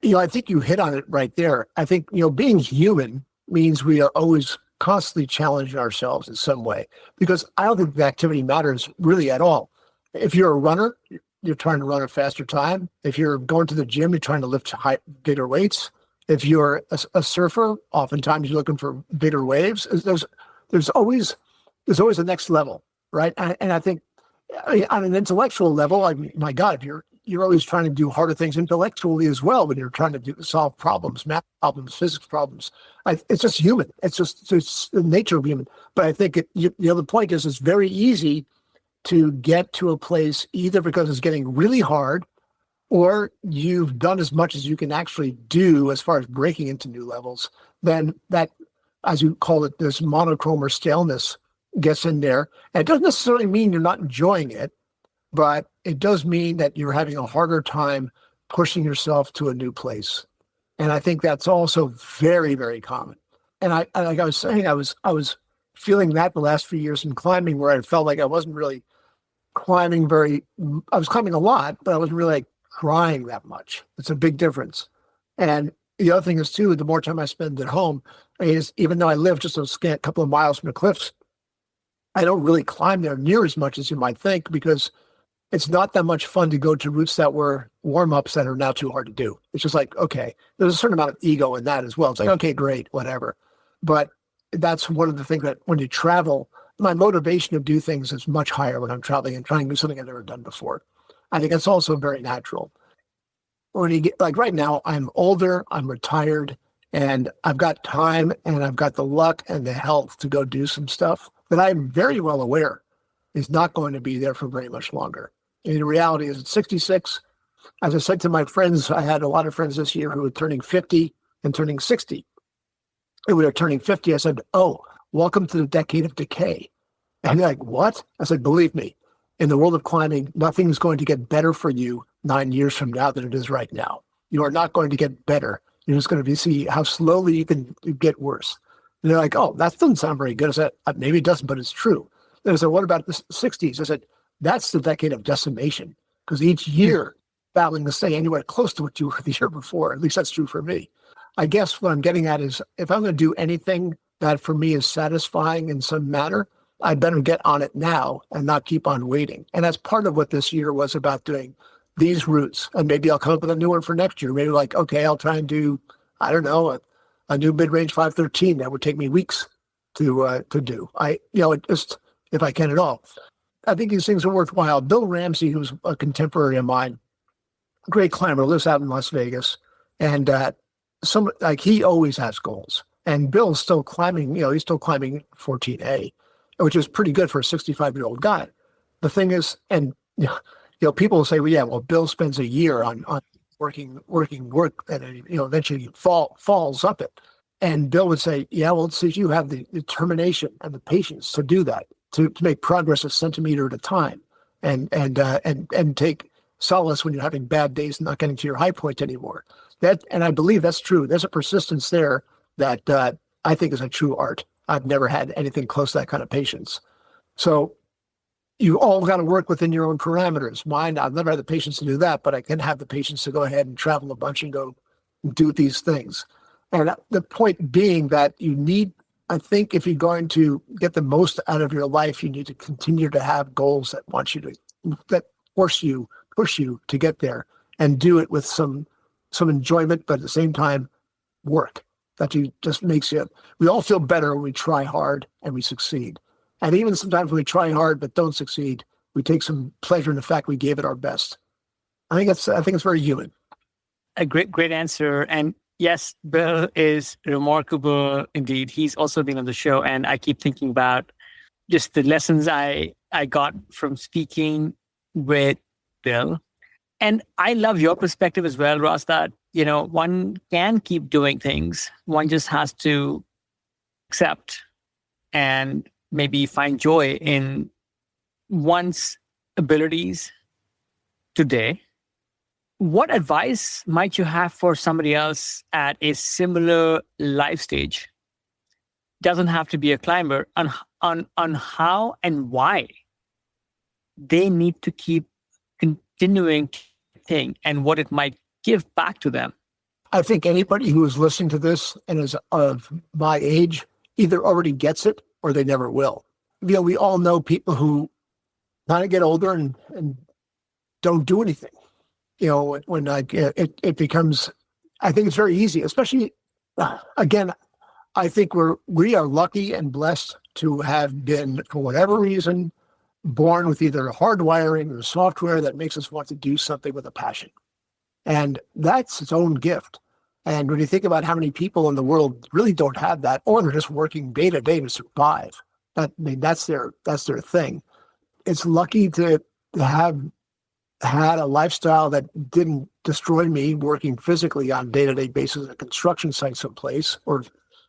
I think you hit on it right there. I think, being human means we are always constantly challenging ourselves in some way, because I don't think the activity matters really at all. If you're a runner, you're trying to run a faster time. If you're going to the gym, you're trying to lift bigger weights. If you're a surfer, oftentimes you're looking for bigger waves. There's always the next level, right? And I think on an intellectual level, I mean, my God, you're always trying to do harder things intellectually as well when you're trying to solve problems, math problems, physics problems. It's just human. It's the nature of human. But I think the other point is it's very easy to get to a place either because it's getting really hard, or you've done as much as you can actually do as far as breaking into new levels. Then that, as you call it, this monochrome or staleness gets in there. And it doesn't necessarily mean you're not enjoying it, but it does mean that you're having a harder time pushing yourself to a new place. And I think that's also very, very common. And like I was saying, I was feeling that the last few years in climbing, where I felt like I wasn't really climbing I was climbing a lot, but I wasn't really like trying that much. It's a big difference. And the other thing is too, the more time I spend at home, even though I live just a scant couple of miles from the cliffs, I don't really climb there near as much as you might think, because it's not that much fun to go to routes that were warm-ups that are now too hard to do. It's just like, okay, there's a certain amount of ego in that as well. It's like, okay, great, whatever. But that's one of the things that when you travel, my motivation to do things is much higher when I'm traveling and trying to do something I've never done before. I think it's also very natural. When you get, like right now, I'm older, I'm retired, and I've got time and I've got the luck and the health to go do some stuff that I'm very well aware is not going to be there for very much longer. And the reality is at 66, as I said to my friends, I had a lot of friends this year who were turning 50 and turning 60. And when they're turning 50, I said, oh, welcome to the decade of decay. And they're like, what? I said, believe me, in the world of climbing, nothing's going to get better for you 9 years from now than it is right now. You are not going to get better. You're just going to see how slowly you can get worse. And they're like, oh, that doesn't sound very good. I said, maybe it doesn't, but it's true. Then I said, what about the 60s? I said, that's the decade of decimation, because each year battling to stay anywhere close to what you were the year before. At least that's true for me. I guess what I'm getting at is if I'm going to do anything that for me is satisfying in some manner, I better get on it now and not keep on waiting. And that's part of what this year was about, doing these routes. And maybe I'll come up with a new one for next year. Maybe like, okay, I'll try and do, I don't know, a new mid-range 513 that would take me weeks to do. It just, if I can at all. I think these things are worthwhile. Bill Ramsey, who's a contemporary of mine, great climber, lives out in Las Vegas, and he always has goals. And Bill's still climbing. He's still climbing 14A, which is pretty good for a 65-year-old guy. The thing is, and people will say, well, yeah, well, Bill spends a year on working, and eventually falls up it. And Bill would say, yeah, well, it's you have the determination and the patience to do that, to make progress a centimeter at a time, and take solace when you're having bad days and not getting to your high point anymore. And I believe that's true. There's a persistence there that I think is a true art. I've never had anything close to that kind of patience. So you all got to work within your own parameters. Mine, I've never had the patience to do that, but I can have the patience to go ahead and travel a bunch and go do these things. And the point being that I think if you're going to get the most out of your life, you need to continue to have goals that push you to get there, and do it with some enjoyment, but at the same time, work. We all feel better when we try hard and we succeed. And even sometimes when we try hard but don't succeed, we take some pleasure in the fact we gave it our best. I think it's very human. A great answer. And yes, Bill is remarkable indeed. He's also been on the show, and I keep thinking about just the lessons I got from speaking with Bill. And I love your perspective as well, Ross, that, one can keep doing things. One just has to accept and maybe find joy in one's abilities today. What advice might you have for somebody else at a similar life stage? Doesn't have to be a climber, on how and why they need to keep continuing thing and what it might give back to them. I think anybody who is listening to this and is of my age either already gets it or they never will. We all know people who kind of get older and don't do anything. When it becomes, I think it's very easy, especially, again, I think we are lucky and blessed to have been, for whatever reason, born with either hardwiring or software that makes us want to do something with a passion. And that's its own gift. And when you think about how many people in the world really don't have that, or they're just working day to day to survive, that's their thing. It's lucky to have had a lifestyle that didn't destroy me working physically on a day-to-day basis at a construction site someplace or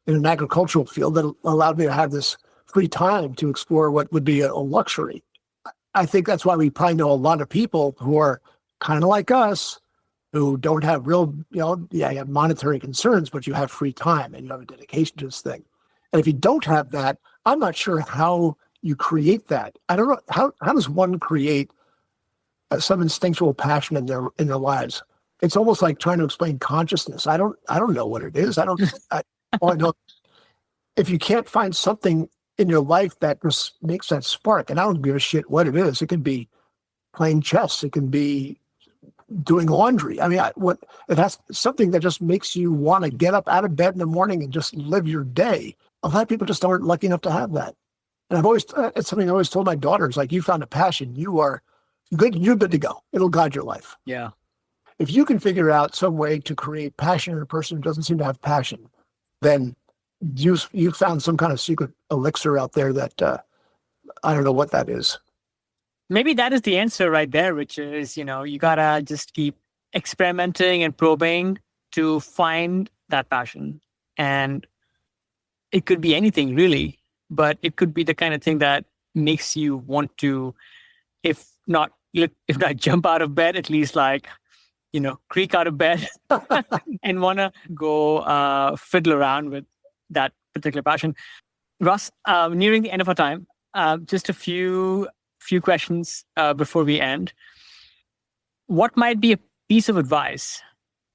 in an agricultural field that allowed me to have this free time to explore what would be a luxury. I think that's why we probably know a lot of people who are kind of like us, who don't have real, you have monetary concerns, but you have free time and you have a dedication to this thing. And if you don't have that, I'm not sure how you create that. I don't know, how does one create some instinctual passion in their lives? It's almost like trying to explain consciousness. I don't know what it is. All I know, if you can't find something in your life that just makes that spark, and I don't give a shit what it is. It can be playing chess. It can be doing laundry. I mean, it has something that just makes you want to get up out of bed in the morning and just live your day. A lot of people just aren't lucky enough to have that. And it's something I always told my daughters, like, you found a passion. You're good to go. It'll guide your life. Yeah. If you can figure out some way to create passion in a person who doesn't seem to have passion, then you found some kind of secret elixir out there that I don't know what that is. Maybe that is the answer right there, which is, you gotta just keep experimenting and probing to find that passion. And it could be anything really, but it could be the kind of thing that makes you want to, if not jump out of bed, at least creak out of bed and want to go fiddle around with that particular passion. Russ, nearing the end of our time, just a few questions before we end. What might be a piece of advice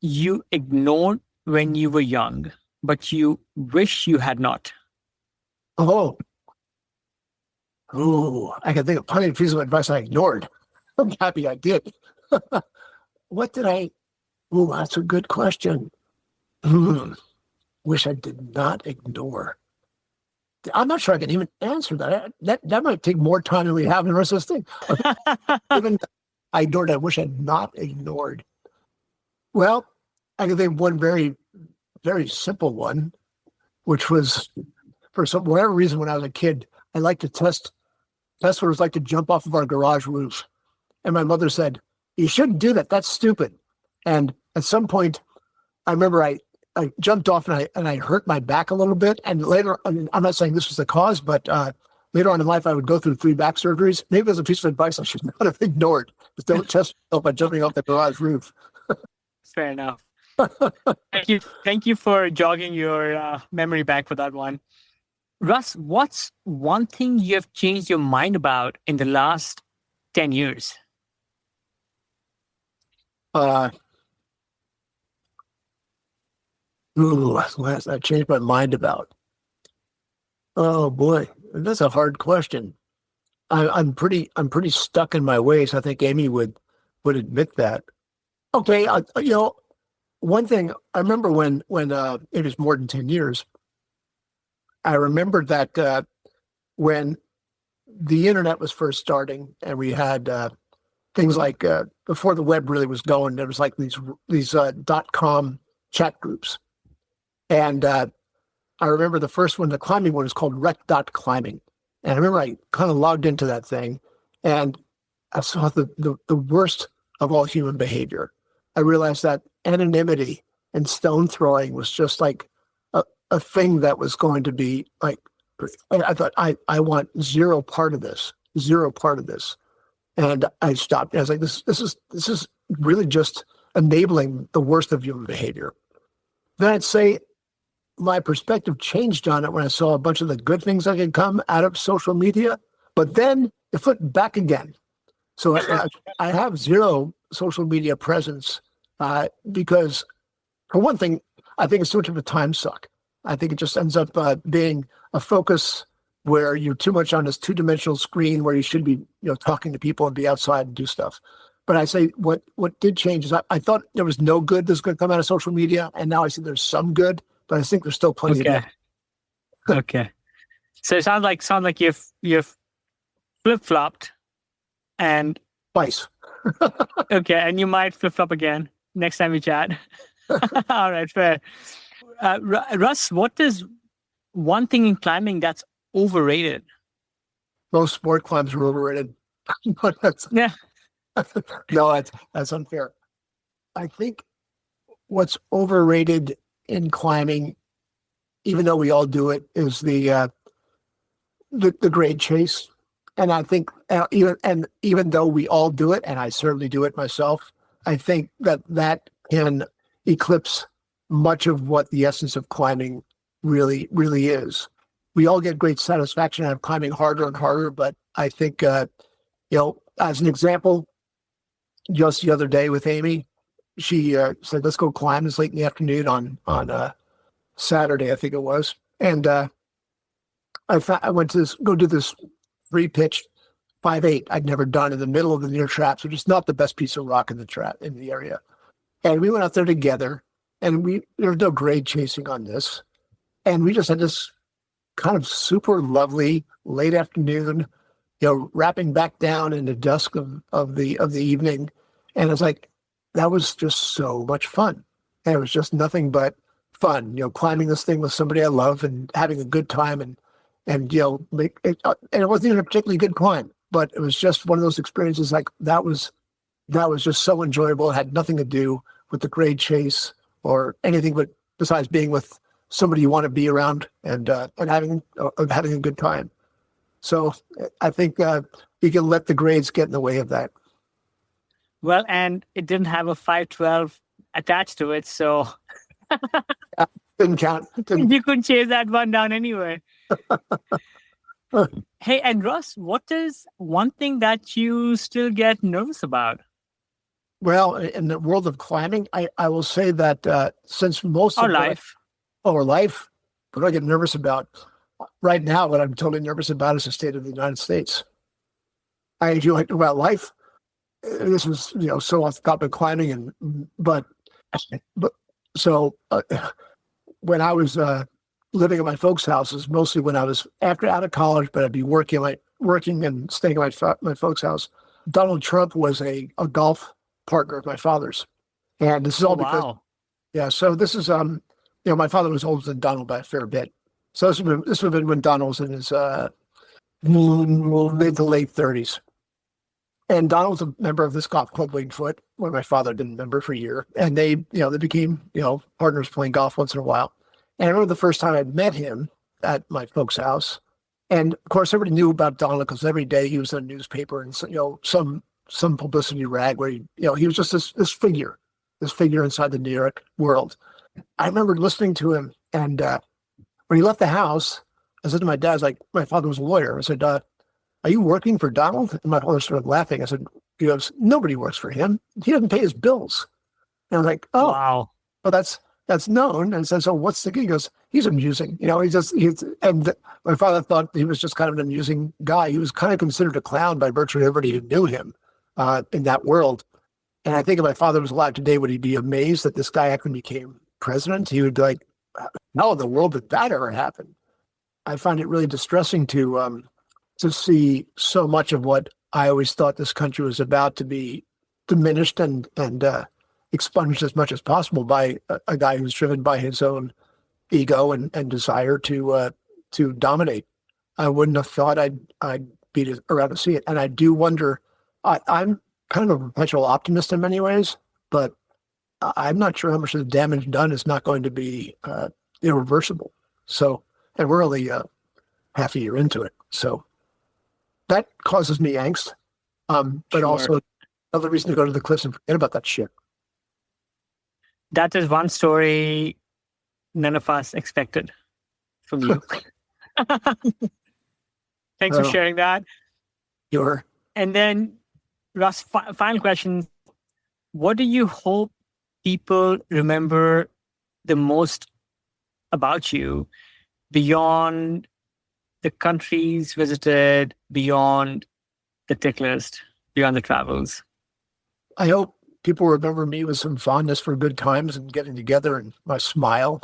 you ignored when you were young, but you wish you had not? I can think of plenty of pieces of advice I ignored. I'm happy I did. What did I? That's a good question. Wish I did not ignore. I'm not sure I can even answer that. That might take more time than we have in the rest of this thing. Even I ignored. I wish I had not ignored. Well, I can think of one very, very simple one, which was for some whatever reason when I was a kid, I liked to test what it was like to jump off of our garage roof. And my mother said, "You shouldn't do that. That's stupid." And at some point, I remember I jumped off and I hurt my back a little bit. And later, I mean, I'm not saying this was the cause, but later on in life, I would go through 3 back surgeries. Maybe it was a piece of advice I should not have ignored. Just don't test yourself by jumping off the garage roof. Fair enough. Thank you for jogging your memory back for that one. Russ, what's one thing you have changed your mind about in the last 10 years? Last I changed my mind about. Oh boy, that's a hard question. I'm pretty stuck in my ways. I think Amy would admit that. Okay, one thing I remember when it was more than 10 years. I remember that when the internet was first starting, and we had things like before the web really was going, there was like these .com chat groups, and I remember the first one, the climbing one, is called rec.climbing. And I remember I kind of logged into that thing, and I saw the worst of all human behavior. I realized that anonymity and stone throwing was just like a thing that was going to be like, I thought, I want zero part of this. And I stopped. I was like, this is really just enabling the worst of human behavior. Then I'd say my perspective changed on it when I saw a bunch of the good things that could come out of social media, but then it flipped back again. So I have zero social media presence because, for one thing, I think it's too much of a time suck. I think it just ends up being a focus where you're too much on this 2-dimensional screen where you should be, talking to people and be outside and do stuff. But I say what did change is I thought there was no good that's going to come out of social media, and now I see there's some good, but I think there's still plenty of good. Okay. So it sounds like you've flip-flopped and twice. Okay, and you might flip-flop again next time we chat. All right, fair. Russ, what is one thing in climbing that's overrated? Most sport climbs are overrated. But no, that's unfair. I think what's overrated in climbing, even though we all do it, is the grade chase. And I think even though we all do it, and I certainly do it myself, I think that can eclipse much of what the essence of climbing really is. We all get great satisfaction out of climbing harder and harder, but I think, as an example, just the other day with Amy, she said, "Let's go climb this late in the afternoon on Saturday," I think it was. And I went to go do this 3-pitch 5/8 I'd never done in the middle of the near traps, which is not the best piece of rock in the area. And we went out there together, and there was no grade chasing on this. And we just had this kind of super lovely late afternoon, wrapping back down in the dusk of the evening. And it's like, that was just so much fun. And it was just nothing but fun, climbing this thing with somebody I love and having a good time and and it wasn't even a particularly good climb, but it was just one of those experiences like that was just so enjoyable. It had nothing to do with the grade chase or anything but besides being with somebody you want to be around and having a good time. So I think you can let the grades get in the way of that. Well, and it didn't have a 512 attached to it, so didn't count. You couldn't chase that one down anyway. Hey, and Russ, what is one thing that you still get nervous about? Well, in the world of climbing, I will say that since most of life, what I get nervous about right now, what I'm totally nervous about is the state of the United States. I do like about life. This is so off the top of climbing, but when I was living at my folks' houses, mostly when I was out of college, but I'd be working and staying at my folks' house. Donald Trump was a golf partner of my father's, And this is all Oh, because, wow. yeah, so this is, my father was older than Donald by a fair bit. So this would have been when Donald was in his mid to late 30s. And Donald was a member of this golf club, Wingfoot, where my father didn't member for a year. And they became, partners playing golf once in a while. And I remember the first time I met him at my folks' house. And of course, everybody knew about Donald because every day he was in a newspaper and some publicity rag where he was just this figure inside the New York world. I remember listening to him, and when he left the house, I said to my dad, I was like, my father was a lawyer. I said, "Are you working for Donald?" And my father started laughing. I said, he goes, "Nobody works for him. He doesn't pay his bills." And I'm like, "Oh, Wow. well, that's known." And said, "So what's the?" He goes, "He's amusing." And my father thought he was just kind of an amusing guy. He was kind of considered a clown by virtually everybody who knew him in that world. And I think if my father was alive today, would he be amazed that this guy actually became president? He would be like, "How in the world did that ever happen?" I find it really distressing to see so much of what I always thought this country was about to be diminished and expunged as much as possible by a guy who's driven by his own ego and desire to dominate. I wouldn't have thought I'd be around to see it. And I do wonder, I'm kind of a perpetual optimist in many ways, but I'm not sure how much of the damage done is not going to be irreversible. So, and we're only half a year into it. So that causes me angst. But Sure. also another reason to go to the cliffs and forget about that shit. That is one story none of us expected from you. Thanks for Oh. sharing that. You're And then, Russ, final question. What do you hope people remember the most about you beyond the countries visited, beyond the tick list, beyond the travels? I hope people remember me with some fondness for good times and getting together and my smile.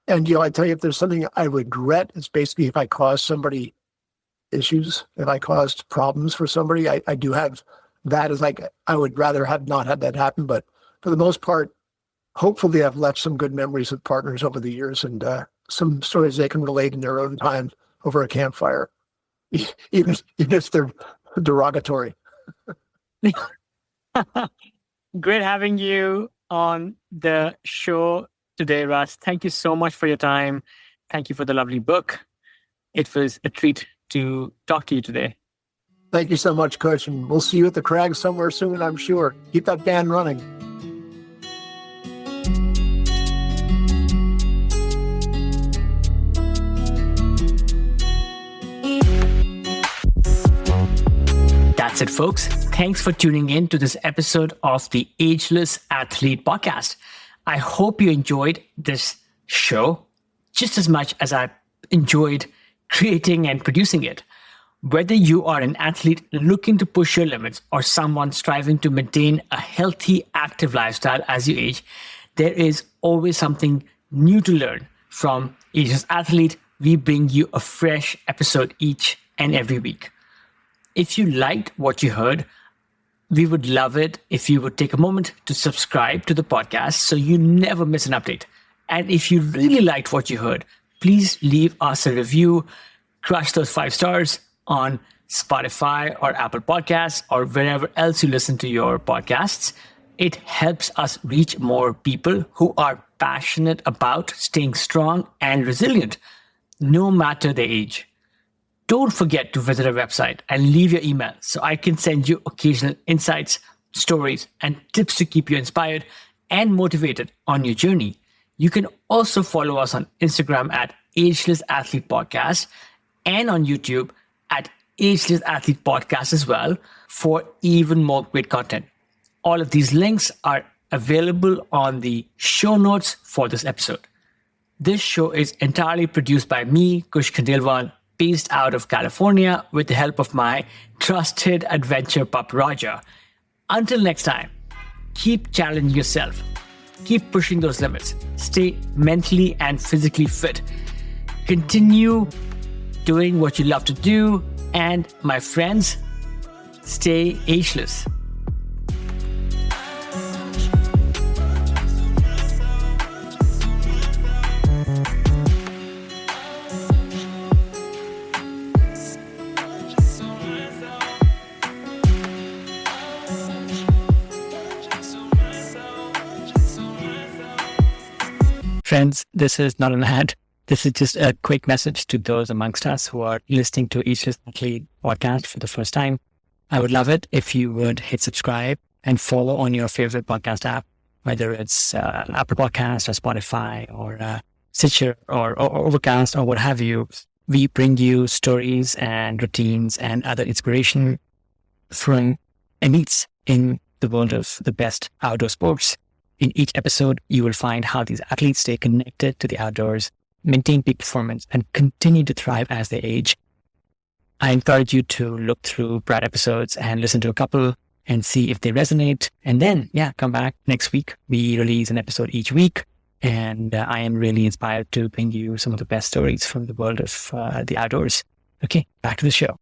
And, I tell you, if there's something I regret, it's basically if I caused somebody issues, if I caused problems for somebody. I do have that as like, I would rather have not had that happen. But for the most part, hopefully I've left some good memories with partners over the years and some stories they can relate in their own time over a campfire, even if they're derogatory. Great having you on the show today, Russ. Thank you so much for your time. Thank you for the lovely book. It was a treat to talk to you today. Thank you so much, Coach. And we'll see you at the Crags somewhere soon, I'm sure. Keep that band running. That's it, folks. Thanks for tuning in to this episode of the Ageless Athlete Podcast. I hope you enjoyed this show just as much as I enjoyed creating and producing it. Whether you are an athlete looking to push your limits or someone striving to maintain a healthy, active lifestyle as you age, there is always something new to learn. From Ageless Athlete, we bring you a fresh episode each and every week. If you liked what you heard, we would love it if you would take a moment to subscribe to the podcast so you never miss an update. And if you really liked what you heard, please leave us a review, crush those 5 stars on Spotify or Apple Podcasts or wherever else you listen to your podcasts. It helps us reach more people who are passionate about staying strong and resilient, no matter their age. Don't forget to visit our website and leave your email so I can send you occasional insights, stories, and tips to keep you inspired and motivated on your journey. You can also follow us on Instagram at Ageless Athlete Podcast and on YouTube at Ageless Athlete Podcast as well for even more great content. All of these links are available on the show notes for this episode. This show is entirely produced by me, Kush Khandelwal, based out of California with the help of my trusted adventure pup, Roger. Until next time, keep challenging yourself. Keep pushing those limits. Stay mentally and physically fit. Continue doing what you love to do. And my friends, stay ageless. Friends, this is not an ad. This is just a quick message to those amongst us who are listening to Ageless Athlete podcast for the first time. I would love it if you would hit subscribe and follow on your favorite podcast app, whether it's Apple Podcast or Spotify or Stitcher or Overcast or what have you. We bring you stories and routines and other inspiration from elites in the world of the best outdoor sports. In each episode, you will find how these athletes stay connected to the outdoors, maintain peak performance, and continue to thrive as they age. I encourage you to look through prior episodes and listen to a couple and see if they resonate. And then, come back next week. We release an episode each week. And I am really inspired to bring you some of the best stories from the world of the outdoors. Okay, back to the show.